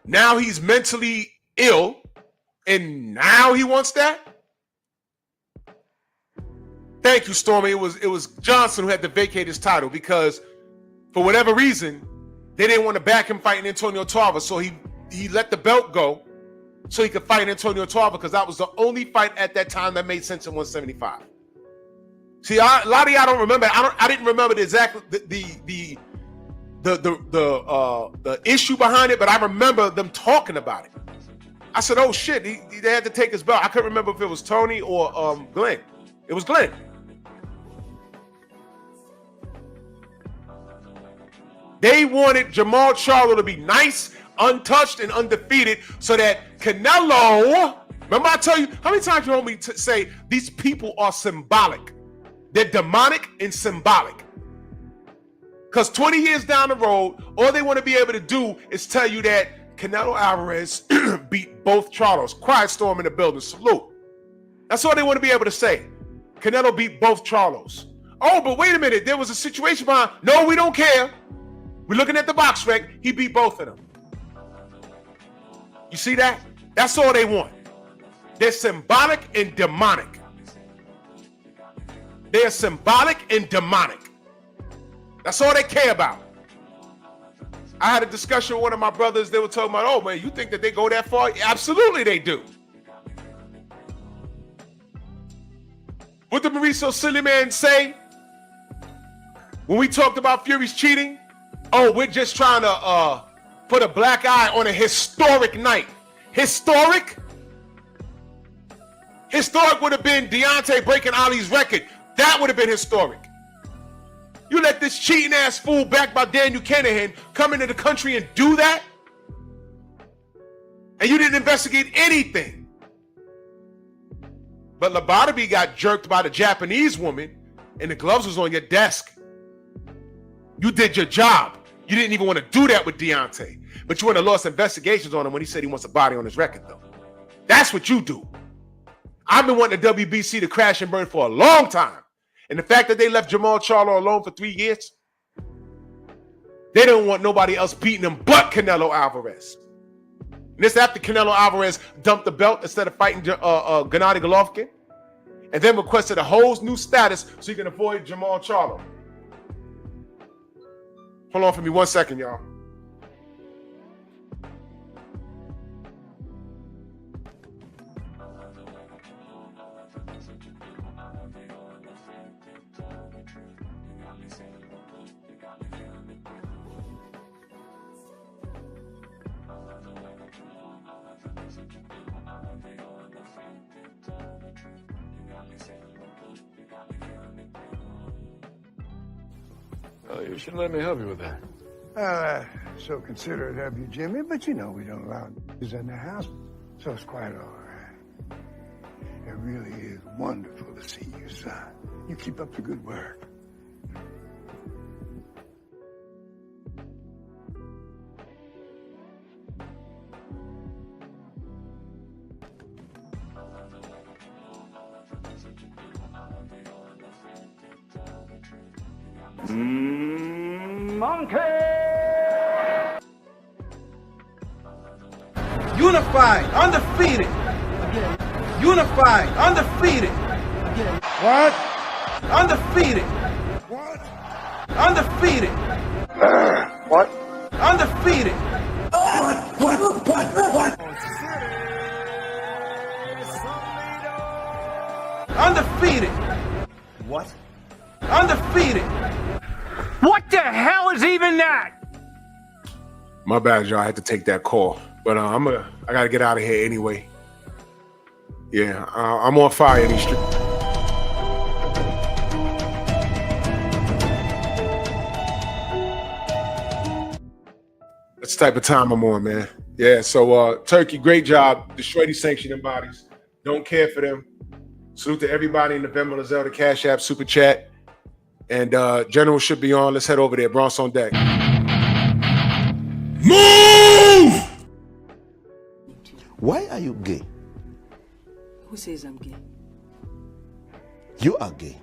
Now he's mentally ill, and now he wants that? Thank you, Stormy. It was Johnson who had to vacate his title because for whatever reason, they didn't want to back him fighting Antonio Tarver, so he let the belt go so he could fight Antonio Tarver because that was the only fight at that time that made sense in 175. See, a lot of y'all don't remember. I didn't remember the issue behind it, but I remember them talking about it. I said, "Oh shit!" They had to take his belt. I couldn't remember if it was Tony or Glenn. It was Glenn. They wanted Jamal Charlo to be nice, untouched, and undefeated, so that Canelo. Remember, I tell you how many times you want me to say these people are symbolic. They're demonic and symbolic. Because 20 years down the road, all they want to be able to do is tell you that Canelo Alvarez beat both Charlos. Quiet storm in the building. Salute. That's all they want to be able to say. Canelo beat both Charlos. Oh, but wait a minute. There was a situation behind. No, we don't care. We're looking at the box rec. He beat both of them. You see that? That's all they want. They're symbolic and demonic. They're symbolic and demonic. That's all they care about. I had a discussion with one of my brothers. They were talking about, oh man, you think that they go that far? Absolutely they do. What did Mauricio Suleiman say when we talked about Fury's cheating? Oh, we're just trying to put a black eye on a historic night. Historic? Historic would have been Deontay breaking Ali's record. That would have been historic. You let this cheating ass fool backed by Daniel Kinahan come into the country and do that? And you didn't investigate anything. But Lobotomy got jerked by the Japanese woman and the gloves was on your desk. You did your job. You didn't even want to do that with Deontay. But you wouldn't have lost investigations on him when he said he wants a body on his record, though. That's what you do. I've been wanting the WBC to crash and burn for a long time. And the fact that they left Jamal Charlo alone for 3 years, they don't want nobody else beating him but Canelo Alvarez. And this after Canelo Alvarez dumped the belt instead of fighting Gennady Golovkin, and then requested a whole new status so he can avoid Jamal Charlo. Hold on for me 1 second, y'all. You should let me help you with that. So considerate of you, Jimmy, but you know we don't allow is in the house, so it's quite all right. It really is wonderful to see you, son. You keep up the good work. Monkey! Unified, undefeated. Unified, undefeated. What? Undefeated. What? Undefeated. What? Undefeated. Undefeated. What? Undefeated. What the hell is even that? My bad, y'all. I had to take that call, but I gotta get out of here anyway. Yeah, I'm on fire in these streets. That's the type of time I'm on, man. Yeah. So, Turkey, great job. Destroy these sanctioning bodies. Don't care for them. Salute to everybody in the Venmo, the Zelda, Cash App, Super Chat. And General should be on. Let's head over there. Bronx on deck. Move! Why are you gay? Who says I'm gay? You are gay.